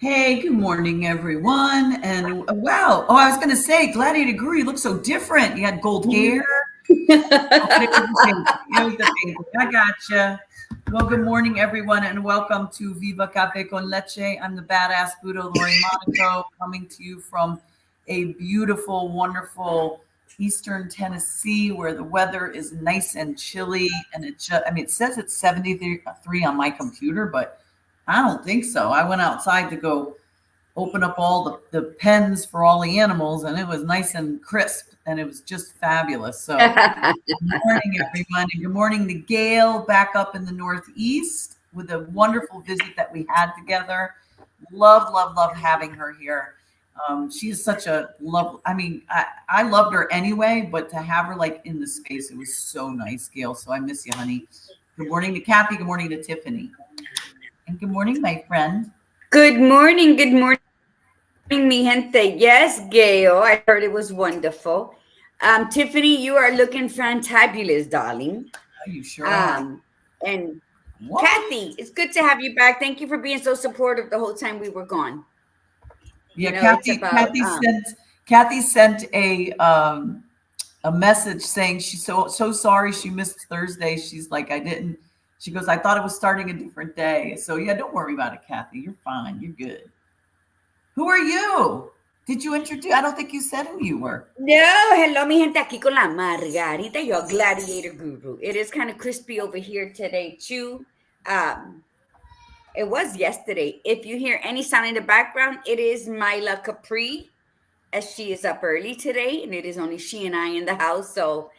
Hey, good morning, everyone. And wow. Oh, I was going to say, Gladiator Guru, you look so different. You had gold hair. Oh, there's the painting. There's the painting. I gotcha. Well, good morning, everyone, and welcome to Viva Cafe con Leche. I'm the badass Buddha, Lori Monaco, coming to you from a beautiful, wonderful Eastern Tennessee where the weather is nice and chilly. And it says it's 73 on my computer, but I don't think so. I went outside to go open up all the pens for all the animals, and it was nice and crisp, and it was just fabulous. So, good morning, everyone, and good morning to Gail back up in the Northeast with a wonderful visit that we had together. Love having her here. She is such a love. I mean, I loved her anyway, but to have her like in the space, it was so nice, Gail. So I miss you, honey. Good morning to Kathy. Good morning to Tiffany. And good morning, my friend. Good morning, mi gente. Yes, Gail, I heard it was wonderful. Tiffany, you are looking fantabulous, darling. Oh, you sure are. And What? Kathy, it's good to have you back. Thank you for being so supportive the whole time we were gone. Yeah, Kathy sent a message saying she's so sorry she missed Thursday. She's like, she goes, I thought it was starting a different day. So yeah, don't worry about it, Kathy. You're fine. You're good. Who are you? Did you introduce? I don't think you said who you were. No, hello, mi gente, aquí con la Margarita, your gladiator guru. It is kind of crispy over here today, too. It was yesterday. If you hear any sound in the background, it is Myla Capri, as she is up early today, and it is only she and I in the house. So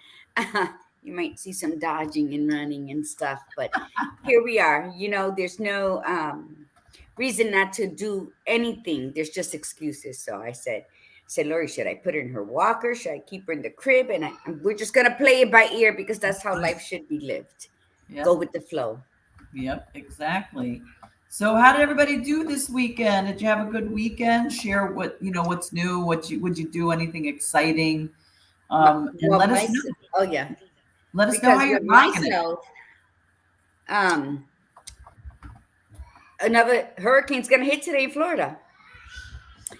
you might see some dodging and running and stuff, but here we are. There's no reason not to do anything. There's just excuses. So I said, Lori, should I put her in her walker? Should I keep her in the crib? And we're just gonna play it by ear because that's how life should be lived. Yep. Go with the flow. Yep, exactly. So how did everybody do this weekend? Did you have a good weekend? Share what's new, would you do anything exciting? And let us know. Oh yeah. Let us know how you're rocking it. Another hurricane's gonna hit today in Florida.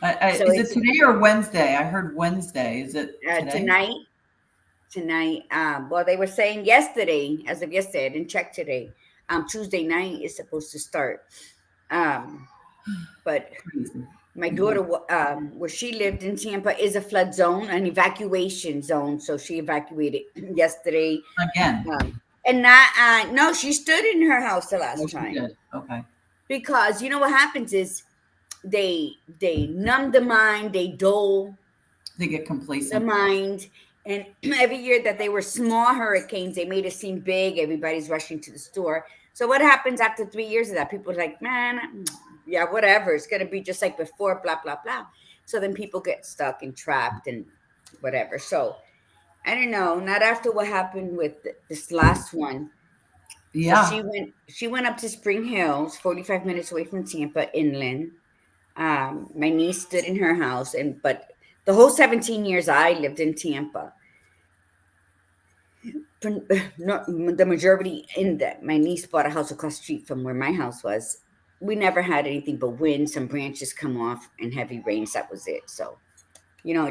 So is it today or Wednesday? I heard Wednesday. Is it today? Tonight. Well, they were saying yesterday, as of yesterday, I didn't check today. Tuesday night is supposed to start. But my daughter, where she lived in Tampa, is a flood zone, an evacuation zone. So she evacuated yesterday. Again. And not, no, she stood in her house the last time. Did. Okay. Because you know what happens is they numb the mind, they dull. They get complacent. The mind. And every year that they were small hurricanes, they made it seem big. Everybody's rushing to the store. So what happens after 3 years of that? People are like, man, yeah, whatever. It's going to be just like before, blah, blah, blah. So then people get stuck and trapped and whatever. So I don't know. Not after what happened with this last one. Yeah. So she went up to Spring Hills, 45 minutes away from Tampa, inland. My niece stood in her house, but the whole 17 years I lived in Tampa, the majority in that, my niece bought a house across the street from where my house was. We never had anything but wind, some branches come off, and heavy rains. That was it. So,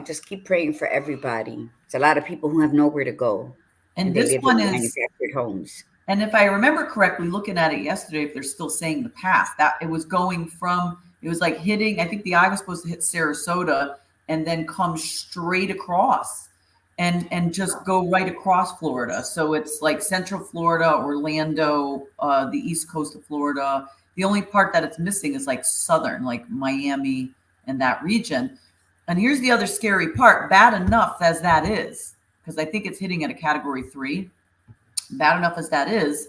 just keep praying for everybody. It's a lot of people who have nowhere to go. And this one is manufactured homes. And if I remember correctly, looking at it yesterday, if they're still saying the path, that it was going from, it was like hitting, I think the eye was supposed to hit Sarasota and then come straight across and just go right across Florida. So it's like Central Florida, Orlando, the East Coast of Florida. The only part that it's missing is like Southern, like Miami and that region. And here's the other scary part, bad enough as that is, because I think it's hitting at a category 3. Bad enough as that is,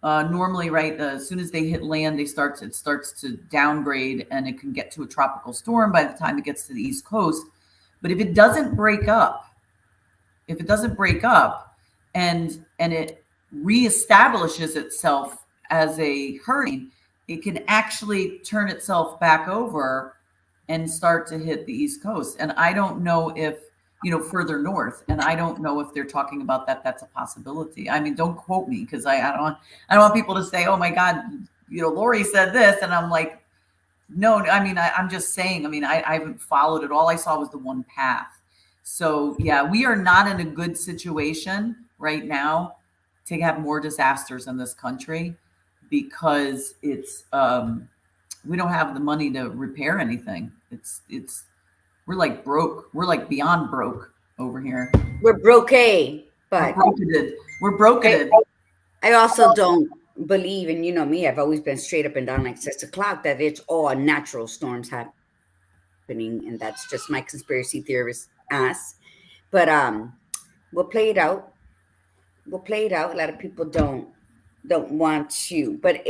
normally, right, as soon as they hit land, it starts to downgrade and it can get to a tropical storm by the time it gets to the East Coast. But if it doesn't break up, and it reestablishes itself as a hurricane, it can actually turn itself back over and start to hit the East Coast. And I don't know if, further north. And I don't know if they're talking about that. That's a possibility. I mean, don't quote me because I don't want people to say, oh my God, Lori said this. And I'm like, No, I mean, I'm just saying, I mean, I haven't followed it. All I saw was the one path. So yeah, we are not in a good situation right now to have more disasters in this country because we don't have the money to repair anything. We're like broke. We're like beyond broke over here. We're broke, We're but broketed. We're I, broketed. I also don't believe, and you know me, I've always been straight up and down like 6 o'clock, that it's all natural storms happening, and that's just my conspiracy theorist ass. But we'll play it out. We'll play it out. A lot of people don't want to, but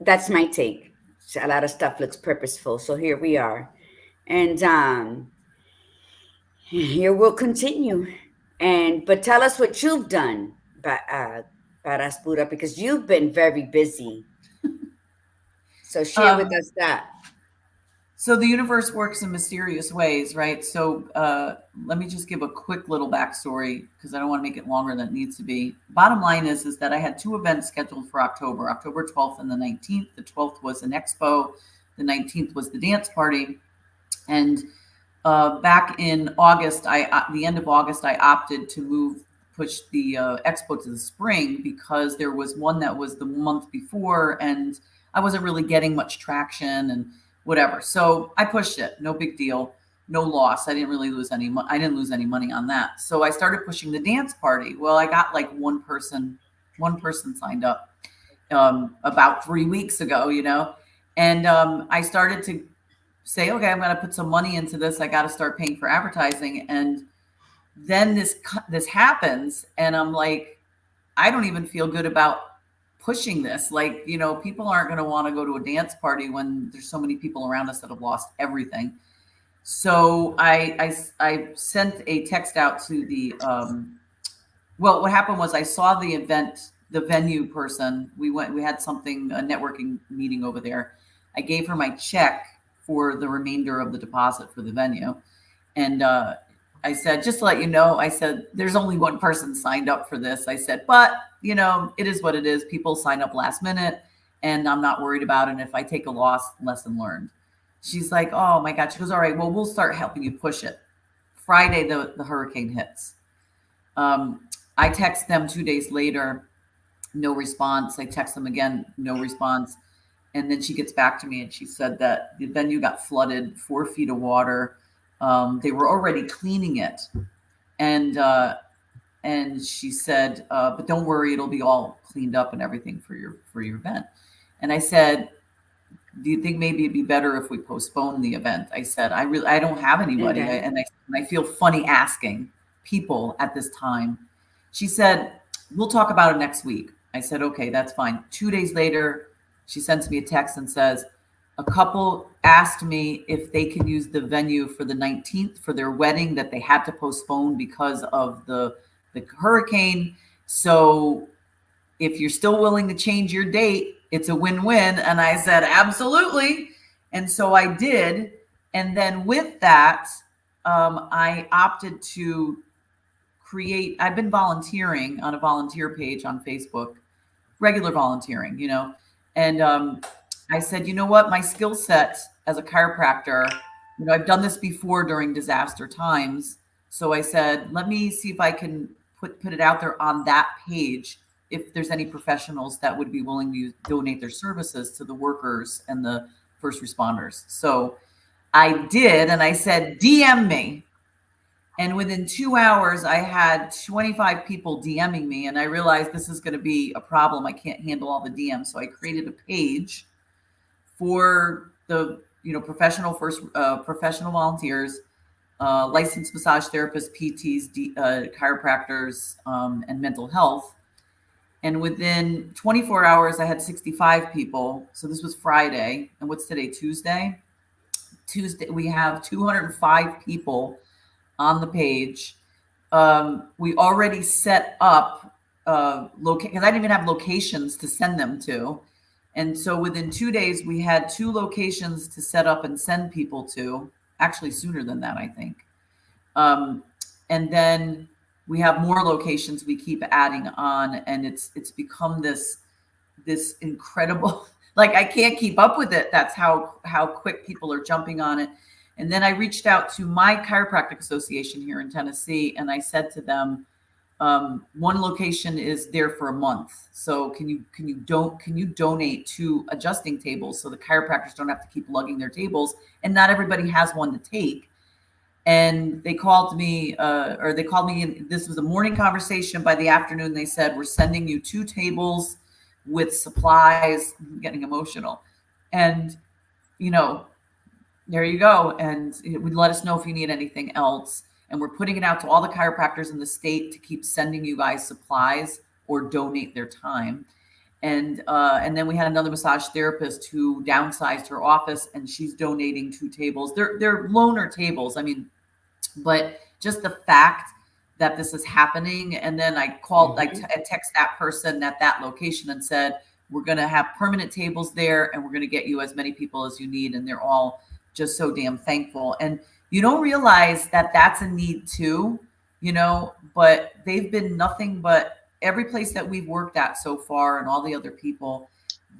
that's my take. A lot of stuff looks purposeful, so here we are, and here we'll continue. But tell us what you've done, Paraspura, because you've been very busy. So share with Um, us that. So the universe works in mysterious ways, right? So let me just give a quick little backstory because I don't want to make it longer than it needs to be. Bottom line is that I had two events scheduled for October 12th and the 19th. The 12th was an expo. The 19th was the dance party. And back in August, the end of August, I opted to push the expo to the spring because there was one that was the month before, and I wasn't really getting much traction and whatever. So I pushed it. No big deal. No loss. I didn't really lose any money. I didn't lose any money on that. So I started pushing the dance party. Well, I got like one person signed up about 3 weeks ago, and I started to say, okay, I'm going to put some money into this. I got to start paying for advertising. And then this happens. And I'm like, I don't even feel good about pushing this. Like, people aren't going to want to go to a dance party when there's so many people around us that have lost everything. So I sent a text out to well, what happened was I saw the venue person. We had a networking meeting over there. I gave her my check for the remainder of the deposit for the venue. And I said, just to let you know, I said, there's only one person signed up for this. I said, but, it is what it is. People sign up last minute and I'm not worried about it. And if I take a loss, lesson learned. She's like, oh my God. She goes, all right, well, we'll start helping you push it. Friday, the hurricane hits. I text them 2 days later, no response. I text them again, no response. And then she gets back to me and she said that the venue got flooded, 4 feet of water. They were already cleaning it. And she said, but don't worry, it'll be all cleaned up and everything for your event. And I said, do you think maybe it'd be better if we postpone the event? I said, I don't have anybody. Okay. And I feel funny asking people at this time. She said, we'll talk about it next week. I said, okay, that's fine. 2 days later, she sends me a text and says, a couple asked me if they can use the venue for the 19th for their wedding that they had to postpone because of the hurricane. So if you're still willing to change your date, it's a win-win. And I said, absolutely. And so I did. And then with that, I opted to I've been volunteering on a volunteer page on Facebook, regular volunteering, and I said, you know what, my skill set as a chiropractor, I've done this before during disaster times. So I said, let me see if I can put it out there on that page if there's any professionals that would be willing to donate their services to the workers and the first responders. So I did, and I said, DM me. And within 2 hours, I had 25 people DMing me, and I realized this is going to be a problem. I can't handle all the DMs. So I created a page for the professional volunteers, licensed massage therapists, PTs, chiropractors, and mental health. And within 24 hours, I had 65 people. So this was Friday. And what's today? Tuesday, we have 205 people on the page. We already set up because I didn't even have locations to send them to. And so within 2 days, we had 2 locations to set up and send people to, actually sooner than that, I think. And then we have more locations we keep adding on, and it's become this incredible, like I can't keep up with it. That's how quick people are jumping on it. And then I reached out to my chiropractic association here in Tennessee, and I said to them, one location is there for a month, so can you donate 2 adjusting tables so the chiropractors don't have to keep lugging their tables, and not everybody has one to take. And they called me, and this was a morning conversation. By the afternoon, they said, we're sending you 2 tables with supplies. I'm getting emotional. And, you know, there you go. And it would let us know if you need anything else. And we're putting it out to all the chiropractors in the state to keep sending you guys supplies or donate their time. And then we had another massage therapist who downsized her office, and she's donating 2 tables. They're loaner tables. I mean, but just the fact that this is happening. And then I called, I text that person at that location and said, we're going to have permanent tables there, and we're going to get you as many people as you need. And they're all just so damn thankful. And you don't realize that that's a need too, you know, but they've been nothing but every place that we've worked at so far, and all the other people,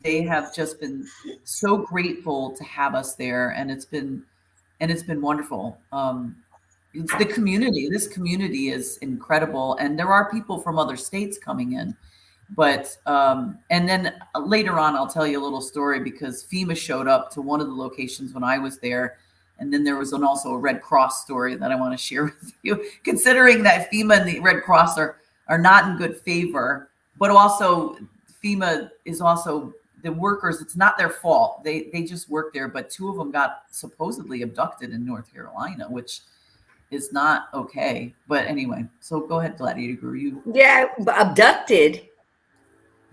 they have just been so grateful to have us there. And it's been wonderful. It's the community. This community is incredible. And there are people from other states coming in. But and then later on, I'll tell you a little story, because FEMA showed up to one of the locations when I was there. And then there was also a Red Cross story that I want to share with you, considering that FEMA and the Red Cross are not in good favor, but also FEMA is also the workers. It's not their fault. They just work there. But 2 of them got supposedly abducted in North Carolina, which is not okay. But anyway, so go ahead, Gladiator Guru. Abducted.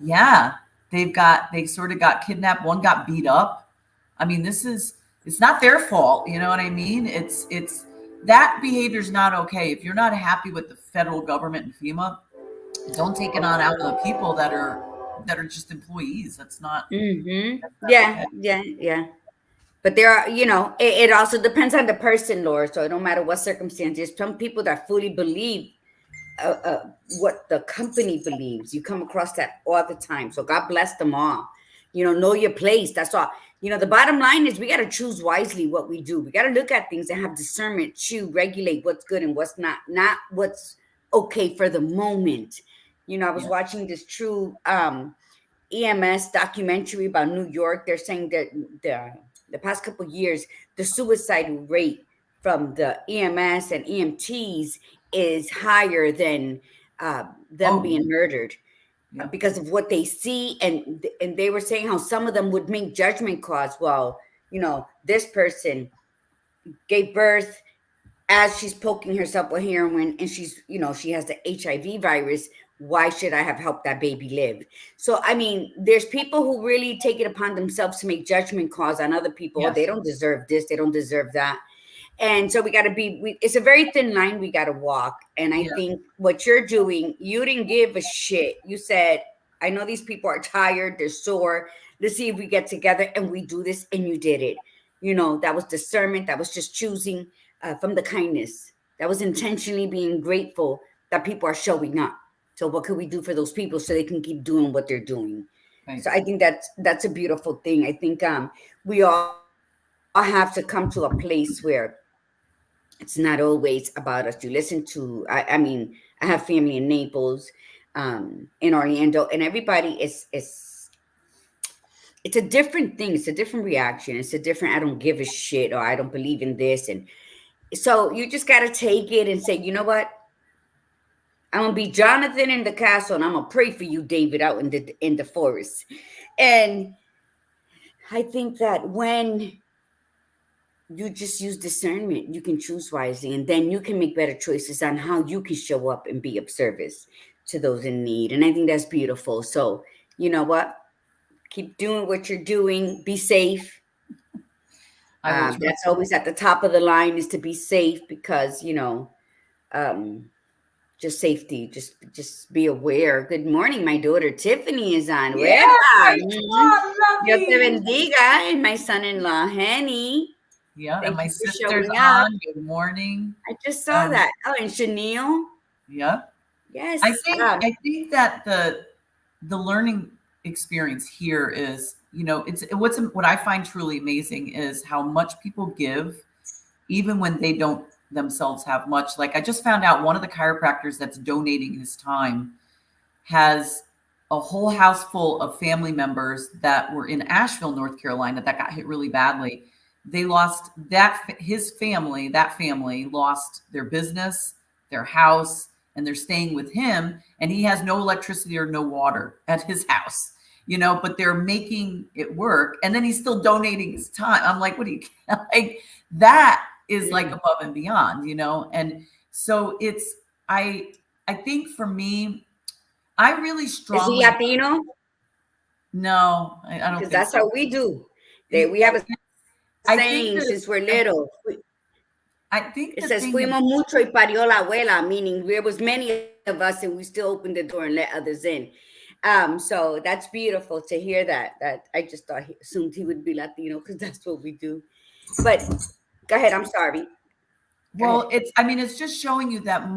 Yeah, they sort of got kidnapped. One got beat up. I mean, it's not their fault. You know what I mean? It's that behavior's not okay. If you're not happy with the federal government and FEMA, don't take it on out of the people that are just employees. That's not. Mm-hmm. That's not Yeah, okay. yeah. But there are, it also depends on the person, Laura. So no matter what circumstances, some people that fully believe what the company believes. You come across that all the time. So God bless them all. Know your place. That's all. The bottom line is we got to choose wisely what we do. We got to look at things and have discernment to regulate what's good and what's not what's okay for the moment. I was watching this true EMS documentary about New York. They're saying that the past couple of years, the suicide rate from the EMS and EMTs is higher than them being murdered because of what they see. And they were saying how some of them would make judgment calls. Well, this person gave birth as she's poking herself with heroin, and she's, she has the HIV virus. Why should I have helped that baby live? So, I mean, there's people who really take it upon themselves to make judgment calls on other people. Yes. They don't deserve this. They don't deserve that. And so we got to it's a very thin line we got to walk. And I think what you're doing, you didn't give a shit. You said, I know these people are tired. They're sore. Let's see if we get together and we do this. And you did it. That was discernment. That was just choosing from the kindness. That was intentionally being grateful that people are showing up. So what could we do for those people so they can keep doing what they're doing? Right. So I think that's a beautiful thing. I think we all have to come to a place where it's not always about us. You listen to, I mean, I have family in Naples, in Orlando, and everybody is it's a different thing. It's a different reaction. It's a different, I don't give a shit, or I don't believe in this. And so you just got to take it and say, you know what? I'm gonna be Jonathan in the castle, and I'm gonna pray for you, David, out in the forest. And I think that when you just use discernment, you can choose wisely, and then you can make better choices on how you can show up and be of service to those in need. And I think that's beautiful. So you know what? Keep doing what you're doing. Be safe. That's always at the top of the line, is to be safe, because just safety, just be aware. Good morning, my daughter Tiffany is on. Yeah, Dios te bendiga, and my son-in-law Henny. Yeah, and my sister's on. Good morning. I just saw that. Oh, and Chanel. Yeah. Yes. I think that the learning experience here is, it's what I find truly amazing is how much people give, even when they don't themselves have much. Like I just found out one of the chiropractors that's donating his time has a whole house full of family members that were in Asheville, North Carolina, that got hit really badly. They lost that family lost their business, their house, and they're staying with him. And he has no electricity or no water at his house, but they're making it work. And then he's still donating his time. I'm like, what do you like? That is like above and beyond, And so I think for me, I really strongly. Is he Latino? No, I don't Because think that's so. how we do. We have a I saying think since we're little. I think It says, fuimos mucho y parió la abuela, meaning there was many of us and we still opened the door and let others in. So that's beautiful to hear that I just assumed he would be Latino because that's what we do. But go ahead. I'm sorry. Well, it's just showing you that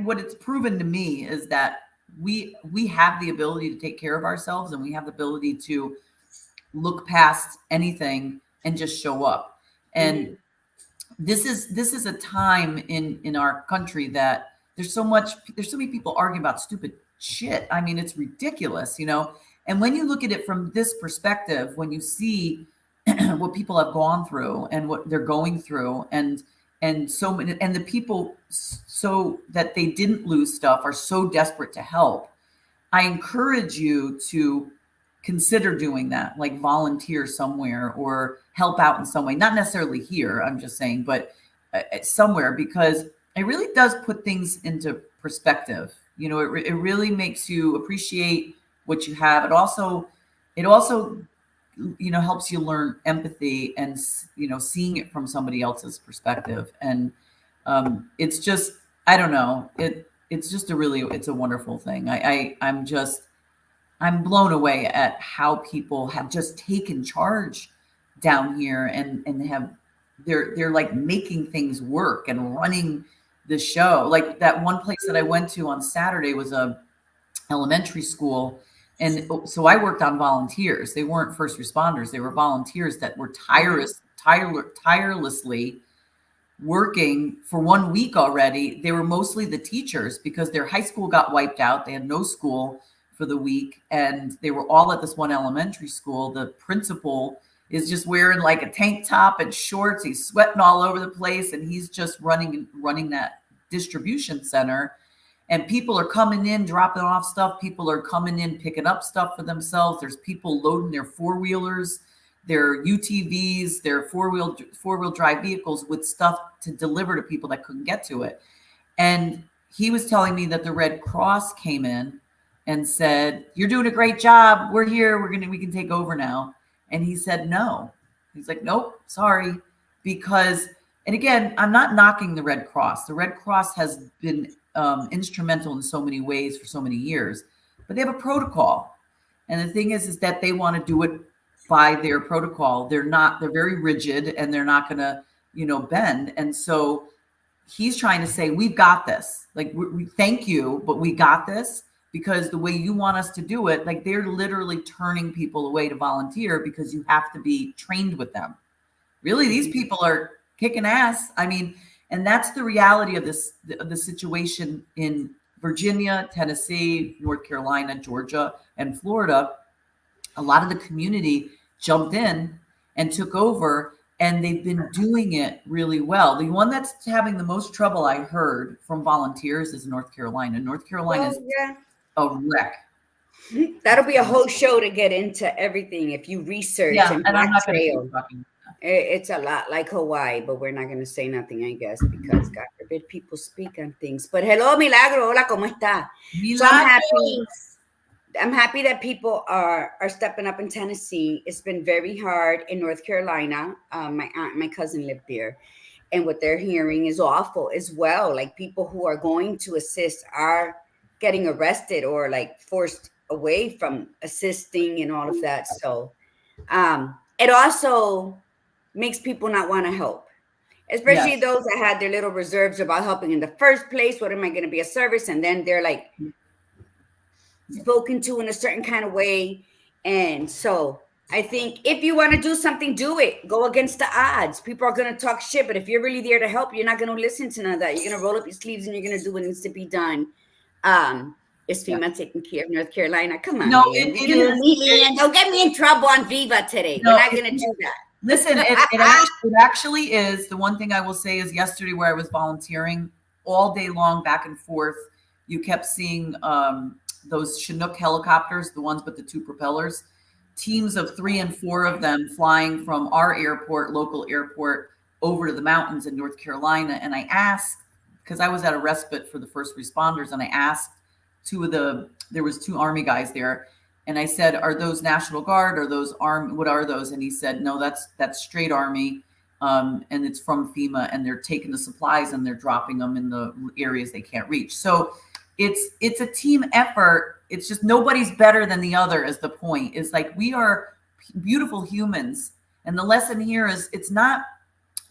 what it's proven to me is that we have the ability to take care of ourselves, and we have the ability to look past anything and just show up. And this is a time in our country that there's so many people arguing about stupid shit. I mean, it's ridiculous, And when you look at it from this perspective, when you see what people have gone through and what they're going through, and so many, and the people so that they didn't lose stuff are so desperate to help. I encourage you to consider doing that, like volunteer somewhere or help out in some way, not necessarily here, I'm just saying, but somewhere, because it really does put things into perspective. It really makes you appreciate what you have. It also helps you learn empathy and seeing it from somebody else's perspective. And it's just, I don't know, it's just it's a wonderful thing. I'm blown away at how people have just taken charge down here and they're like making things work and running the show. Like that one place that I went to on Saturday was a elementary school. And so I worked on volunteers. They weren't first responders. They were volunteers that were tirelessly working for 1 week already. They were mostly the teachers because their high school got wiped out. They had no school for the week, and they were all at this one elementary school. The principal is just wearing like a tank top and shorts. He's sweating all over the place, and he's just running that distribution center. And people are coming in, dropping off stuff. People are coming in, picking up stuff for themselves. There's people loading their four-wheelers, their UTVs, their four-wheel drive vehicles with stuff to deliver to people that couldn't get to it. And he was telling me that the Red Cross came in and said, "You're doing a great job. We're here. We can take over now." And he said, no. He's like, "Nope, sorry." Because, and again, I'm not knocking the Red Cross. The Red Cross has been instrumental in so many ways for so many years, but they have a protocol. And the thing is that they want to do it by their protocol. They're very rigid, and they're not going to, bend. And so he's trying to say, we've got this. Like, we thank you, but we got this. Because the way you want us to do it, like they're literally turning people away to volunteer because you have to be trained with them. Really, these people are kicking ass. I mean, and that's the reality of the situation in Virginia, Tennessee, North Carolina, Georgia, and Florida. A lot of the community jumped in and took over, and they've been doing it really well. The one that's having the most trouble, I heard from volunteers, is North Carolina. North Carolina is a wreck. That'll be a whole show to get into everything if you research and I'm not trail. It's a lot like Hawaii, but we're not going to say nothing, I guess, because God forbid people speak on things. But hello, Milagro. Hola, ¿cómo está? So I'm happy that people are stepping up in Tennessee. It's been very hard in North Carolina. My aunt and my cousin live there. And what they're hearing is awful as well. Like people who are going to assist are getting arrested or like forced away from assisting and all of that. So it also makes people not want to help, especially those that had their little reserves about helping in the first place. What am I going to be a service? And then they're like spoken to in a certain kind of way. And so I think if you want to do something, do it. Go against the odds. People are going to talk shit, but if you're really there to help, you're not going to listen to none of that. You're going to roll up your sleeves and you're going to do what needs to be done. Is Yeah. FEMA taking care of North Carolina? Come on, No, Leanne. it You know is. me, Leanne. Don't get me in trouble on Viva today. We're No, not going to do that. listen, it actually is. The one thing I will say is yesterday where I was volunteering all day long back and forth, you kept seeing those Chinook helicopters, the ones with the two propellers, teams of 3 and 4 of them flying from our airport, local airport, over to the mountains in North Carolina. And I asked, because I was at a respite for the first responders, and I asked there was 2 Army guys there. And I said, "Are those National Guard? Are those Army? What are those?" And he said, "No, that's straight Army, and it's from FEMA, and they're taking the supplies and they're dropping them in the areas they can't reach." So it's a team effort. It's just nobody's better than the other. Is the point? Is like we are beautiful humans, and the lesson here is it's not.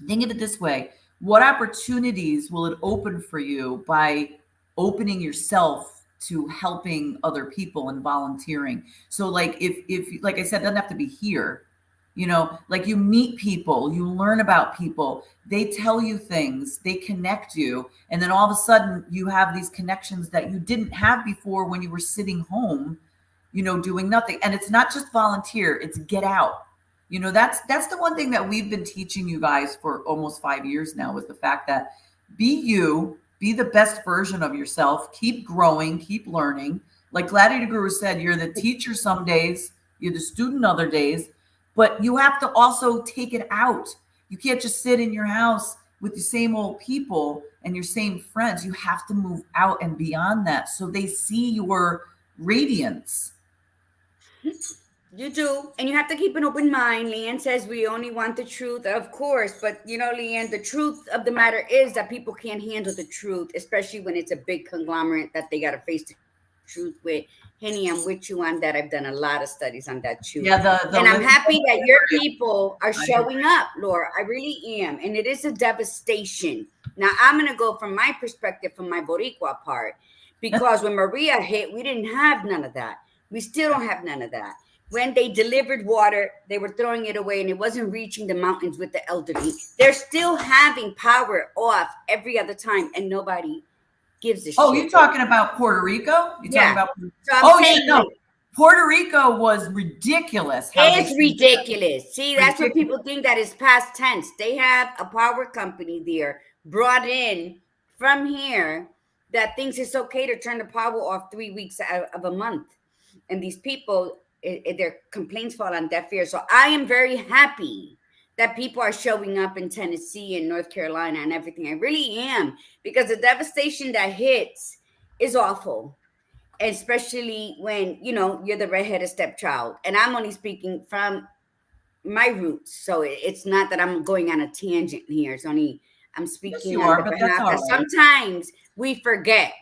Think of it this way: what opportunities will it open for you by opening yourself to helping other people and volunteering? So like if like I said, it doesn't have to be here, like you meet people, you learn about people, they tell you things, they connect you, and then all of a sudden you have these connections that you didn't have before when you were sitting home, doing nothing. And it's not just volunteer, it's get out. That's the one thing that we've been teaching you guys for almost 5 years now, is the fact that be you, be the best version of yourself, keep growing, keep learning. Like Gladiator Guru said, you're the teacher some days, you're the student other days, but you have to also take it out. You can't just sit in your house with the same old people and your same friends. You have to move out and beyond that so they see your radiance. You do. And you have to keep an open mind. Leanne says we only want the truth, of course. But, Leanne, the truth of the matter is that people can't handle the truth, especially when it's a big conglomerate that they got to face the truth with. Henny, I'm with you on that. I've done a lot of studies on that too. Yeah, and I'm happy that your people are I showing up, Laura. I really am. And it is a devastation. Now, I'm going to go from my perspective, from my Boricua part, because when Maria hit, we didn't have none of that. We still don't have none of that. When they delivered water, they were throwing it away and it wasn't reaching the mountains with the elderly. They're still having power off every other time and nobody gives a shit. Oh, you're talking about Puerto Rico? Yeah. Talking about no. Puerto Rico was ridiculous. It's ridiculous. See, that's what people think, that is past tense. They have a power company there brought in from here that thinks it's okay to turn the power off 3 weeks out of a month. And these people, their complaints fall on deaf ears. So I am very happy that people are showing up in Tennessee and North Carolina and everything. I really am, because the devastation that hits is awful, especially when, you're the redheaded stepchild. And I'm only speaking from my roots. So it's not that I'm going on a tangent here. It's only, I'm speaking on the behalf that sometimes we forget.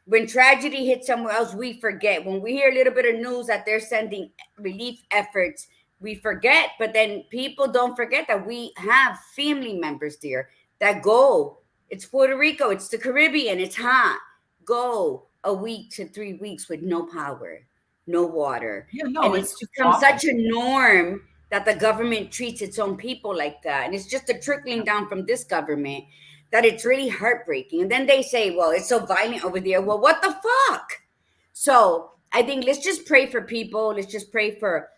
When tragedy hits somewhere else, we forget. When we hear a little bit of news that they're sending relief efforts, we forget. But then people don't forget that we have family members there that go. It's Puerto Rico. It's the Caribbean. It's hot. Go a week to 3 weeks with no power, no water. Yeah, no, and it's become such a norm that the government treats its own people like that. And it's just a trickling down from this government that it's really heartbreaking. And then they say, well, it's so violent over there. Well, what the fuck? So I think let's just pray for people. Let's just pray for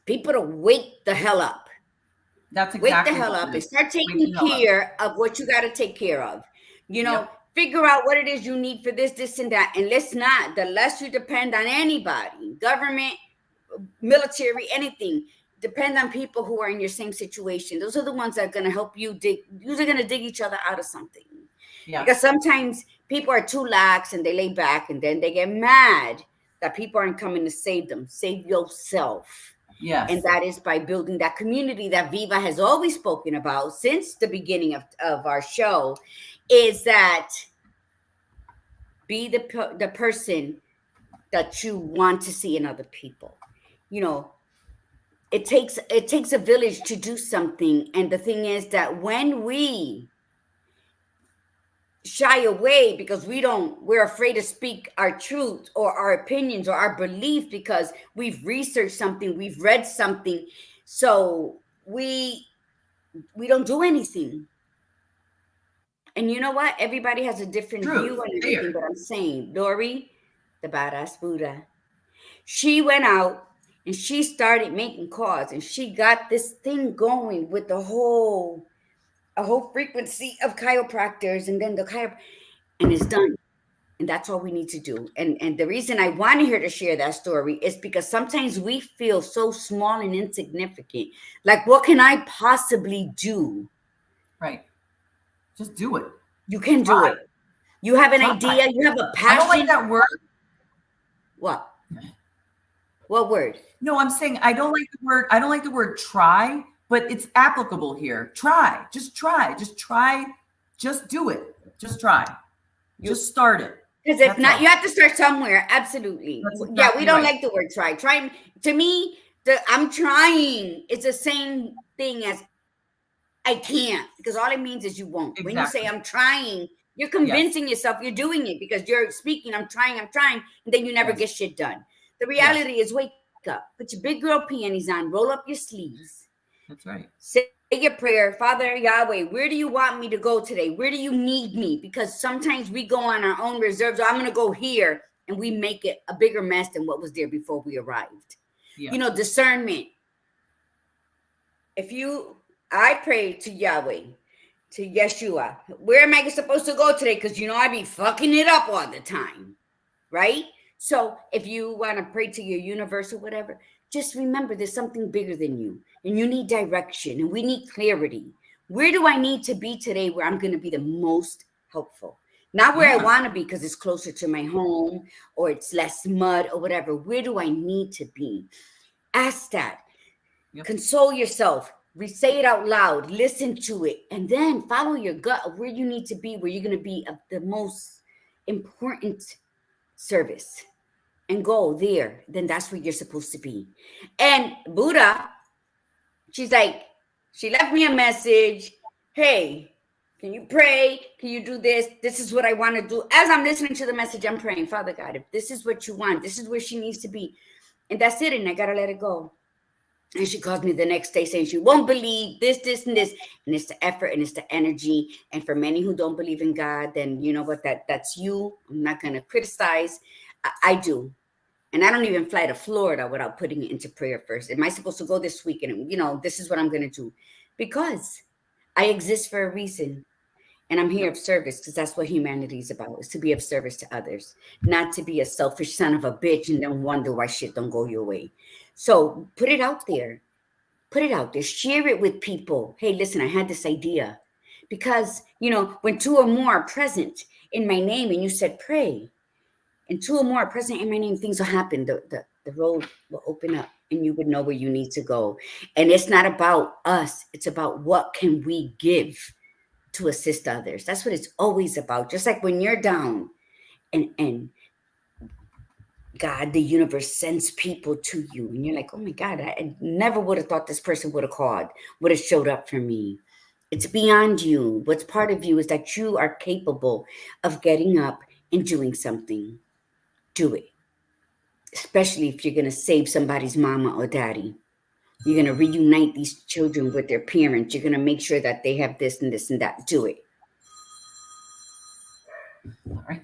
people to wake the hell up. That's exactly wake the hell up and start taking care of what you got to take care of. Figure out what it is you need for this, and that. And let's not, the less you depend on anybody, government, military, anything, depend on people who are in your same situation. Those are the ones that are going to help you dig. Usually going to dig each other out of something. Yeah. Because sometimes people are too lax and they lay back, and then they get mad that people aren't coming to save them. Save yourself. Yes. And that is by building that community that Viva has always spoken about since the beginning of our show, is that be the person that you want to see in other people. It takes a village to do something. And the thing is that when we shy away because we're afraid to speak our truth or our opinions or our belief because we've researched something, we've read something. So we don't do anything. And you know what? Everybody has a different view Truth. on everything, There. but I'm saying, Lori, the badass Buddha, she went out and she started making calls and she got this thing going with a whole frequency of chiropractors, and then and it's done. And that's all we need to do. And the reason I wanted her to share that story is because sometimes we feel so small and insignificant. Like, what can I possibly do? Right. Just do it. You can do Try. it. You have an Try. idea, you have a I don't like passion. that word. What? What word? No, I'm saying I don't like the word. I don't like the word try, but it's applicable here. Try. Just try. Just try. Just do it. Just try. Just start it. Because if That's not, all. you have to start somewhere. Absolutely. That's Yeah, exactly we don't right. like the word try. Try, to me, I'm trying. It's the same thing as I can't, because all it means is you won't. When you say Exactly. I'm trying, you're convincing yourself you're doing it because you're speaking, I'm trying, and then you never Yes. get shit done. The Yes. reality is wake up, put your big girl panties on, roll up your sleeves, That's right. say your prayer. Father Yahweh, where do you want me to go today? Where do you need me? Because sometimes we go on our own reserves. I'm going to go here, and we make it a bigger mess than what was there before we arrived. Yes. You know, discernment. I pray to Yahweh, to Yeshua, where am I supposed to go today? Because I be fucking it up all the time, right? So if you want to pray to your universe or whatever, just remember there's something bigger than you, and you need direction, and we need clarity. Where do I need to be today where I'm going to be the most helpful? Not where I want to be because it's closer to my home or it's less mud or whatever. Where do I need to be? Ask that. Yep. Console yourself. Say it out loud. Listen to it. And then follow your gut of where you need to be, where you're going to be of the most important service. And go there. Then that's where you're supposed to be. And Buddha, she's like, she left me a message. Hey, can you pray? Can you do this? This is what I want to do. As I'm listening to the message, I'm praying, Father God, if this is what you want, this is where she needs to be. And that's it. And I got to let it go. And she calls me the next day saying she won't believe this, and this. And it's the effort and it's the energy. And for many who don't believe in God, then you know what? That's you. I'm not going to criticize. I do. And I don't even fly to Florida without putting it into prayer first. Am I supposed to go this weekend? This is what I'm going to do. Because I exist for a reason. And I'm here of service because that's what humanity is about, is to be of service to others, not to be a selfish son of a bitch and then wonder why shit don't go your way. So put it out there. Put it out there. Share it with people. Hey, listen, I had this idea. Because, when two or more are present in my name and you said pray, and two or more are present in my name, things will happen. The road will open up and you would know where you need to go. And it's not about us. It's about what can we give to assist others. That's what it's always about. Just like when you're down and God, the universe sends people to you and you're like, oh my God, I never would have thought this person would have called, would have showed up for me. It's beyond you. What's part of you is that you are capable of getting up and doing something. Do it. Especially if you're going to save somebody's mama or daddy. You're going to reunite these children with their parents. You're going to make sure that they have this and this and that. Do it. Sorry.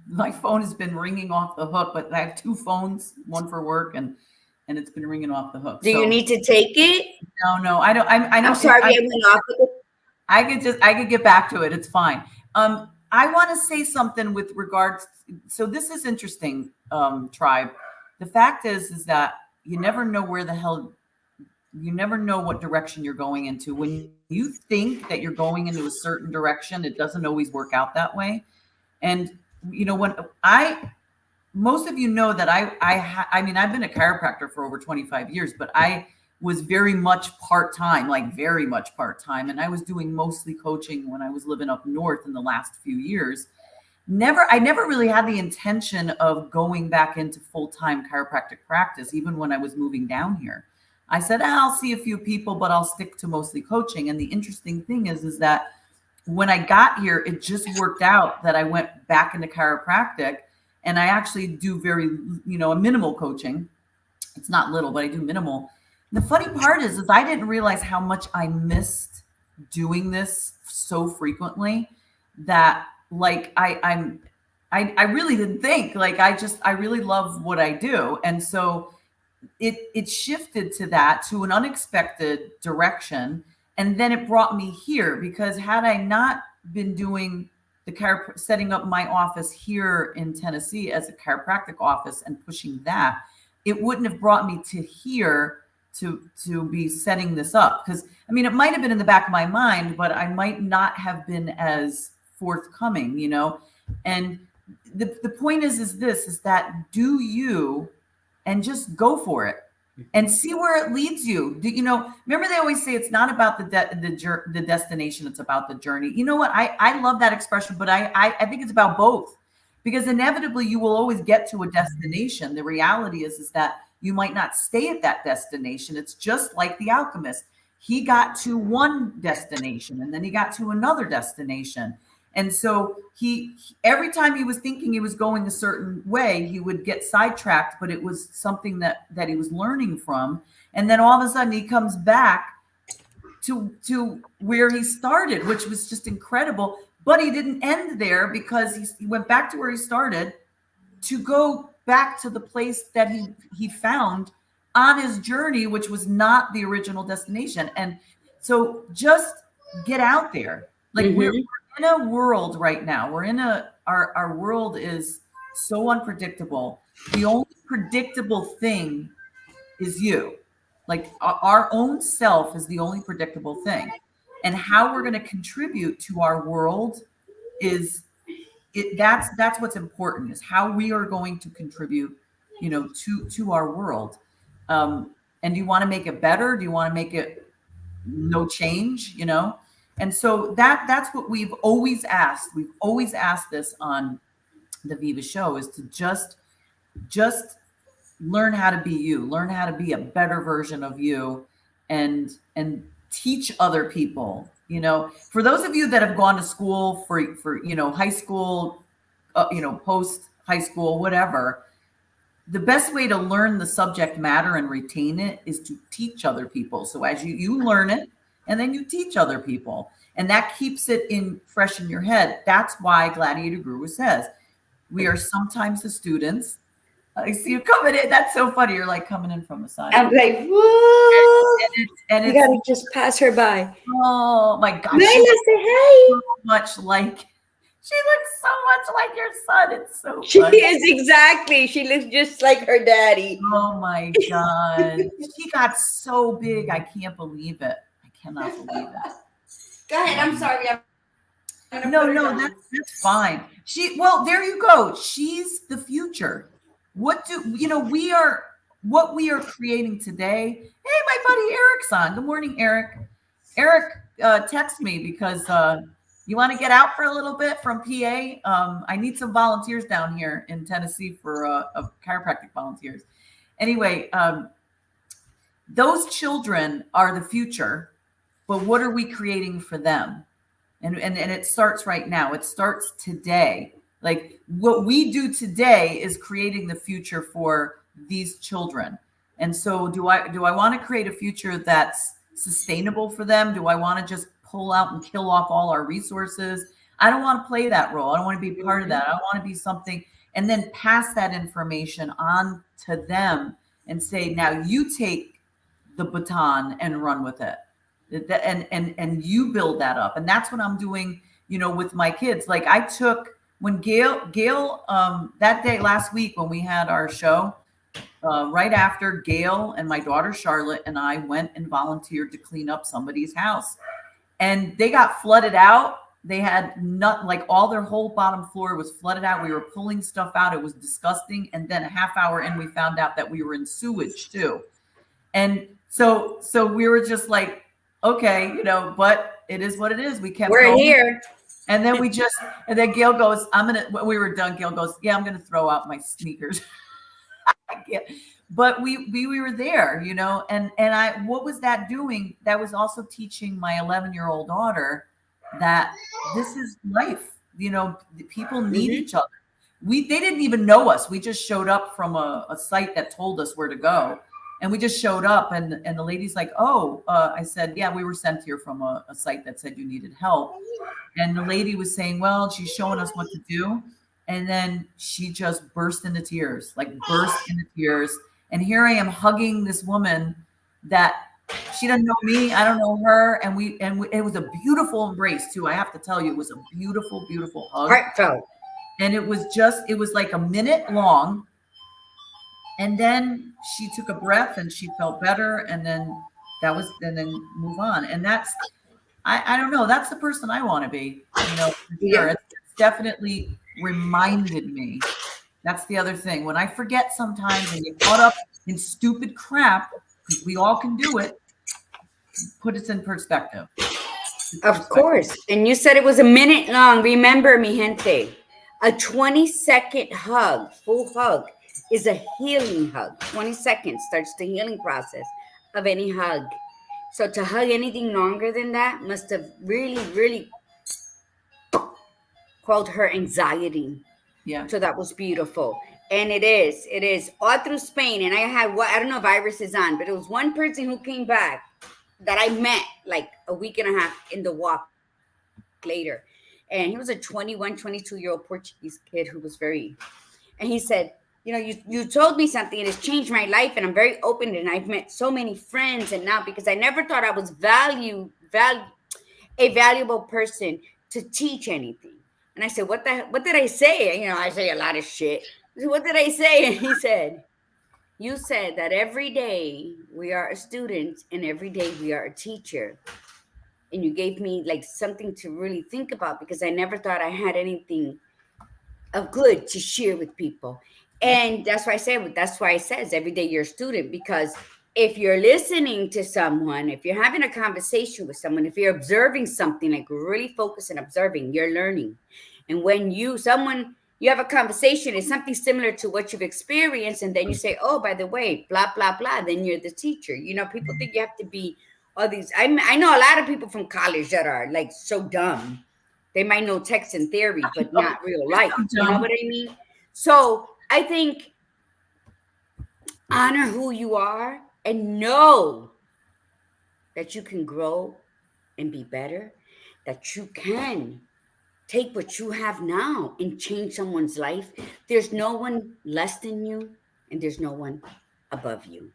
My phone has been ringing off the hook, but I have two phones, one for work and it's been ringing off the hook. Do you need to take it? No, I don't. I'm sorry, I went off of it. I could get back to it. It's fine. I want to say something with regards. So this is interesting, tribe. The fact is that you never know you never know what direction you're going into. When you think that you're going into a certain direction, it doesn't always work out that way. And most of you know that I mean, I've been a chiropractor for over 25 years, but I was very much part-time, like very much part-time. And I was doing mostly coaching when I was living up north in the last few years. I never really had the intention of going back into full-time chiropractic practice, even when I was moving down here. I said, I'll see a few people, but I'll stick to mostly coaching. And the interesting thing is that when I got here, it just worked out that I went back into chiropractic, and I actually do very, a minimal coaching. It's not little, but I do minimal. The funny part is I didn't realize how much I missed doing this so frequently that like I really didn't think, like I really love what I do. And so it shifted to that, to an unexpected direction. And then it brought me here, because had I not been doing setting up my office here in Tennessee as a chiropractic office and pushing that, it wouldn't have brought me to here to be setting this up. Because I mean, it might have been in the back of my mind, but I might not have been as forthcoming, And the point is that do you, and just go for it and see where it leads you. Remember they always say it's not about the destination, it's about the journey. You know what? I love that expression, but I think it's about both, because inevitably you will always get to a destination. The reality is that you might not stay at that destination. It's just like the alchemist. He got to one destination and then he got to another destination. And so every time he was thinking he was going a certain way, he would get sidetracked, but it was something that he was learning from. And then all of a sudden he comes back to where he started, which was just incredible. But he didn't end there, because he went back to where he started to go back to the place that he found on his journey, which was not the original destination. And so just get out there. Like we're in a world right now. Our world is so unpredictable. The only predictable thing is you. Like our own self is the only predictable thing. And how we're going to contribute to our world that's what's important, is how we are going to contribute, to our world. And do you want to make it better? Do you want to make it no change? And so that's what we've always asked. We've always asked this on the Viva show, is to just learn how to be you, learn how to be a better version of you, and teach other people. For those of you that have gone to school for high school, post high school, whatever, the best way to learn the subject matter and retain it is to teach other people. So as you learn it, and then you teach other people, and that keeps it fresh in your head. That's why Gladiator Guru says we are sometimes the students. I see you coming in. That's so funny. You're like coming in from the side. I'm like, whoa. And you gotta just pass her by. Oh my gosh. Nyla, say hey. She looks so much like your son. It's so She funny. is, exactly. She looks just like her daddy. Oh my God. She got so big. I can't believe it. I cannot believe it. Go ahead. I'm sorry. No, that's fine. There you go. She's the future. What we are creating today. Hey, my buddy Eric's on. Good morning, Eric. Eric texted me because you want to get out for a little bit from PA. I need some volunteers down here in Tennessee for chiropractic volunteers. Anyway, those children are the future, but what are we creating for them? And it starts right now. It starts today. Like what we do today is creating the future for these children. And so do I want to create a future that's sustainable for them? Do I want to just pull out and kill off all our resources? I don't want to play that role. I don't want to be part of that. I want to be something, and then pass that information on to them and say, now you take the baton and run with it. And you build that up. And that's what I'm doing, with my kids. Like I took, when Gail, that day last week when we had our show, right after, Gail and my daughter Charlotte and I went and volunteered to clean up somebody's house, and they got flooded out. They had all their whole bottom floor was flooded out. We were pulling stuff out. It was disgusting. And then a half hour in, we found out that we were in sewage too. And so we were just like, okay, but it is what it is. We kept going. Here. And then and then Gail goes, when we were done, Gail goes, yeah, I'm going to throw out my sneakers. But we were there, and what was that doing? That was also teaching my 11-year-old daughter that this is life. People need Mm-hmm. each other. They didn't even know us. We just showed up from a site that told us where to go. And we just showed up, and the lady's like, "Oh," I said, "Yeah, we were sent here from a site that said you needed help." And the lady was saying, "Well, she's showing us what to do." And then she just burst into tears, like burst into tears. And here I am hugging this woman that she doesn't know me, I don't know her, and it was a beautiful embrace too. I have to tell you, it was a beautiful, beautiful hug. Heartfelt. And it was like a minute long. And then she took a breath and she felt better. And then move on. And I don't know. That's the person I want to be, for sure. Yeah. It's definitely reminded me. That's the other thing. When I forget sometimes and get caught up in stupid crap, because we all can do it, put it in perspective. Of course. And you said it was a minute long. Remember, mi gente, a 20-second hug, full hug, is a healing hug. 20 seconds starts the healing process of any hug. So to hug anything longer than that must have really, really quelled her anxiety. Yeah. So that was beautiful. And it is all through Spain. And I don't know if Iris is on, but it was one person who came back that I met like a week and a half in the walk later. And he was a 21, 22-year-old Portuguese kid who was and he said, you told me something and it's changed my life. And I'm very open and I've met so many friends. And now, because I never thought I was a valuable person to teach anything. And I said, what did I say? I say a lot of shit. I said, what did I say? And he said, you said that every day we are a student and every day we are a teacher. And you gave me like something to really think about because I never thought I had anything of good to share with people. And that's why it says every day you're a student, because if you're listening to someone, if you're having a conversation with someone, if you're observing something, like really focus and observing, you're learning. And when you have a conversation, it's something similar to what you've experienced, and then you say, oh, by the way, blah, blah, blah, then you're the teacher. People think you have to be all these. I know a lot of people from college that are like so dumb. They might know text and theory, but not real life. You know what I mean? So I think honor who you are and know that you can grow and be better, that you can take what you have now and change someone's life. There's no one less than you and there's no one above you.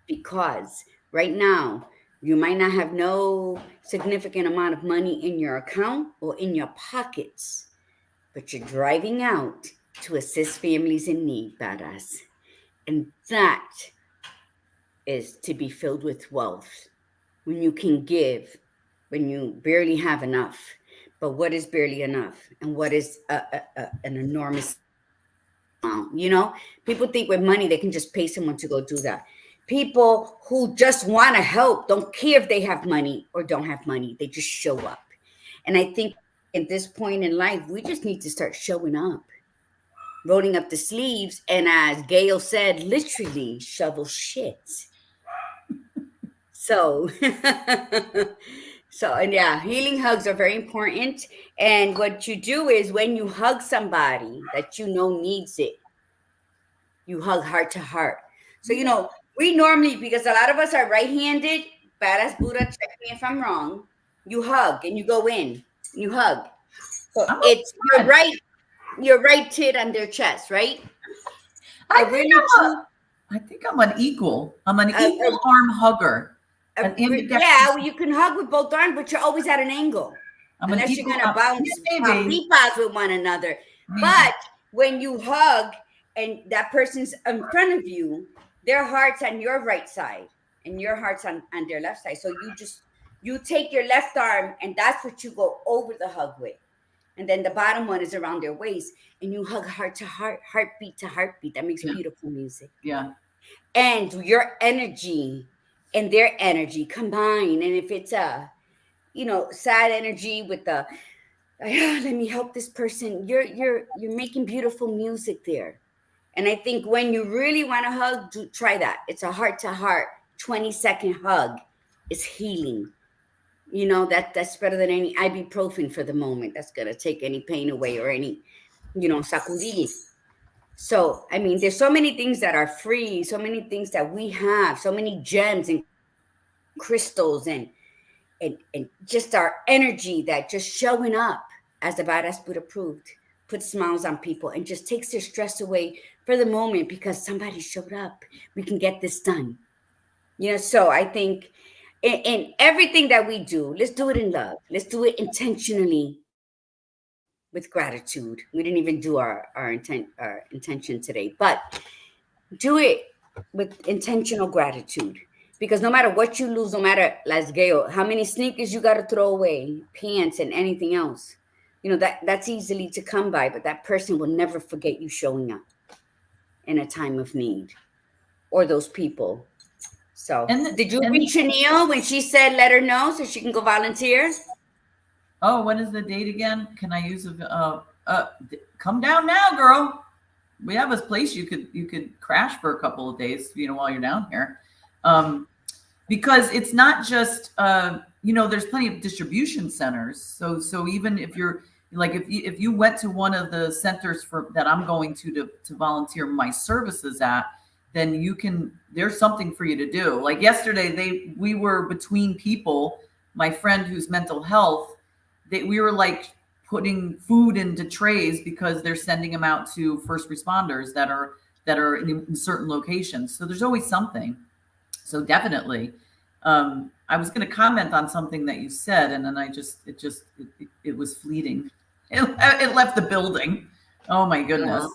Because right now, you might not have no significant amount of money in your account or in your pockets, but you're driving out to assist families in need, badass. And that is to be filled with wealth. When you can give, when you barely have enough. But what is barely enough? And what is an enormous amount? People think with money they can just pay someone to go do that. People who just want to help don't care if they have money or don't have money. They just show up. And I think at this point in life, we just need to start showing up, rolling up the sleeves, and as Gail said, literally shovel shit. So, and yeah, healing hugs are very important. And what you do is when you hug somebody that needs it, you hug heart to heart. So, we normally, because a lot of us are right-handed, badass Buddha, check me if I'm wrong, you hug and you go in, you hug. So it's your right tit on their chest, right? I think I'm an equal. I'm an equal arm hugger. Yeah, you can hug with both arms, but you're always at an angle. Unless you're going to bounce peepaws with one another. Maybe. But when you hug and that person's in front of you, their heart's on your right side and your heart's on their left side. So you take your left arm and that's what you go over the hug with. And then the bottom one is around their waist and you hug heart to heart, heartbeat to heartbeat. That makes beautiful music. Yeah. And your energy and their energy combine. And if it's a, sad energy with the, let me help this person, you're making beautiful music there. And I think when you really want to hug, try that. It's a heart to heart, 20-second hug. It's healing. That's better than any ibuprofen for the moment. That's gonna take any pain away or any, sacudir. So, I mean, there's so many things that are free, so many things that we have, so many gems and crystals and just our energy that just showing up, as the Badass Buddha proved, puts smiles on people and just takes their stress away for the moment because somebody showed up. We can get this done. So I think in everything that we do, let's do it in love. Let's do it intentionally with gratitude. We didn't even do our intention today, but do it with intentional gratitude. Because no matter what you lose, no matter, let's go, how many sneakers you got to throw away, pants and anything else, that's easily to come by, but that person will never forget you showing up in a time of need, or those people. So, did you reach Chanel when she said let her know so she can go volunteer? Oh, when is the date again? Can I use come down now, girl? We have a place you could crash for a couple of days, while you're down here. Because it's not just there's plenty of distribution centers. So even if you're like, if you went to one of the centers that I'm going to volunteer my services at, then there's something for you to do. Like yesterday, we were between people. My friend who's mental health, we were like putting food into trays because they're sending them out to first responders that are in certain locations. So there's always something. So definitely. I was going to comment on something that you said, and then it was fleeting. It left the building. Oh my goodness.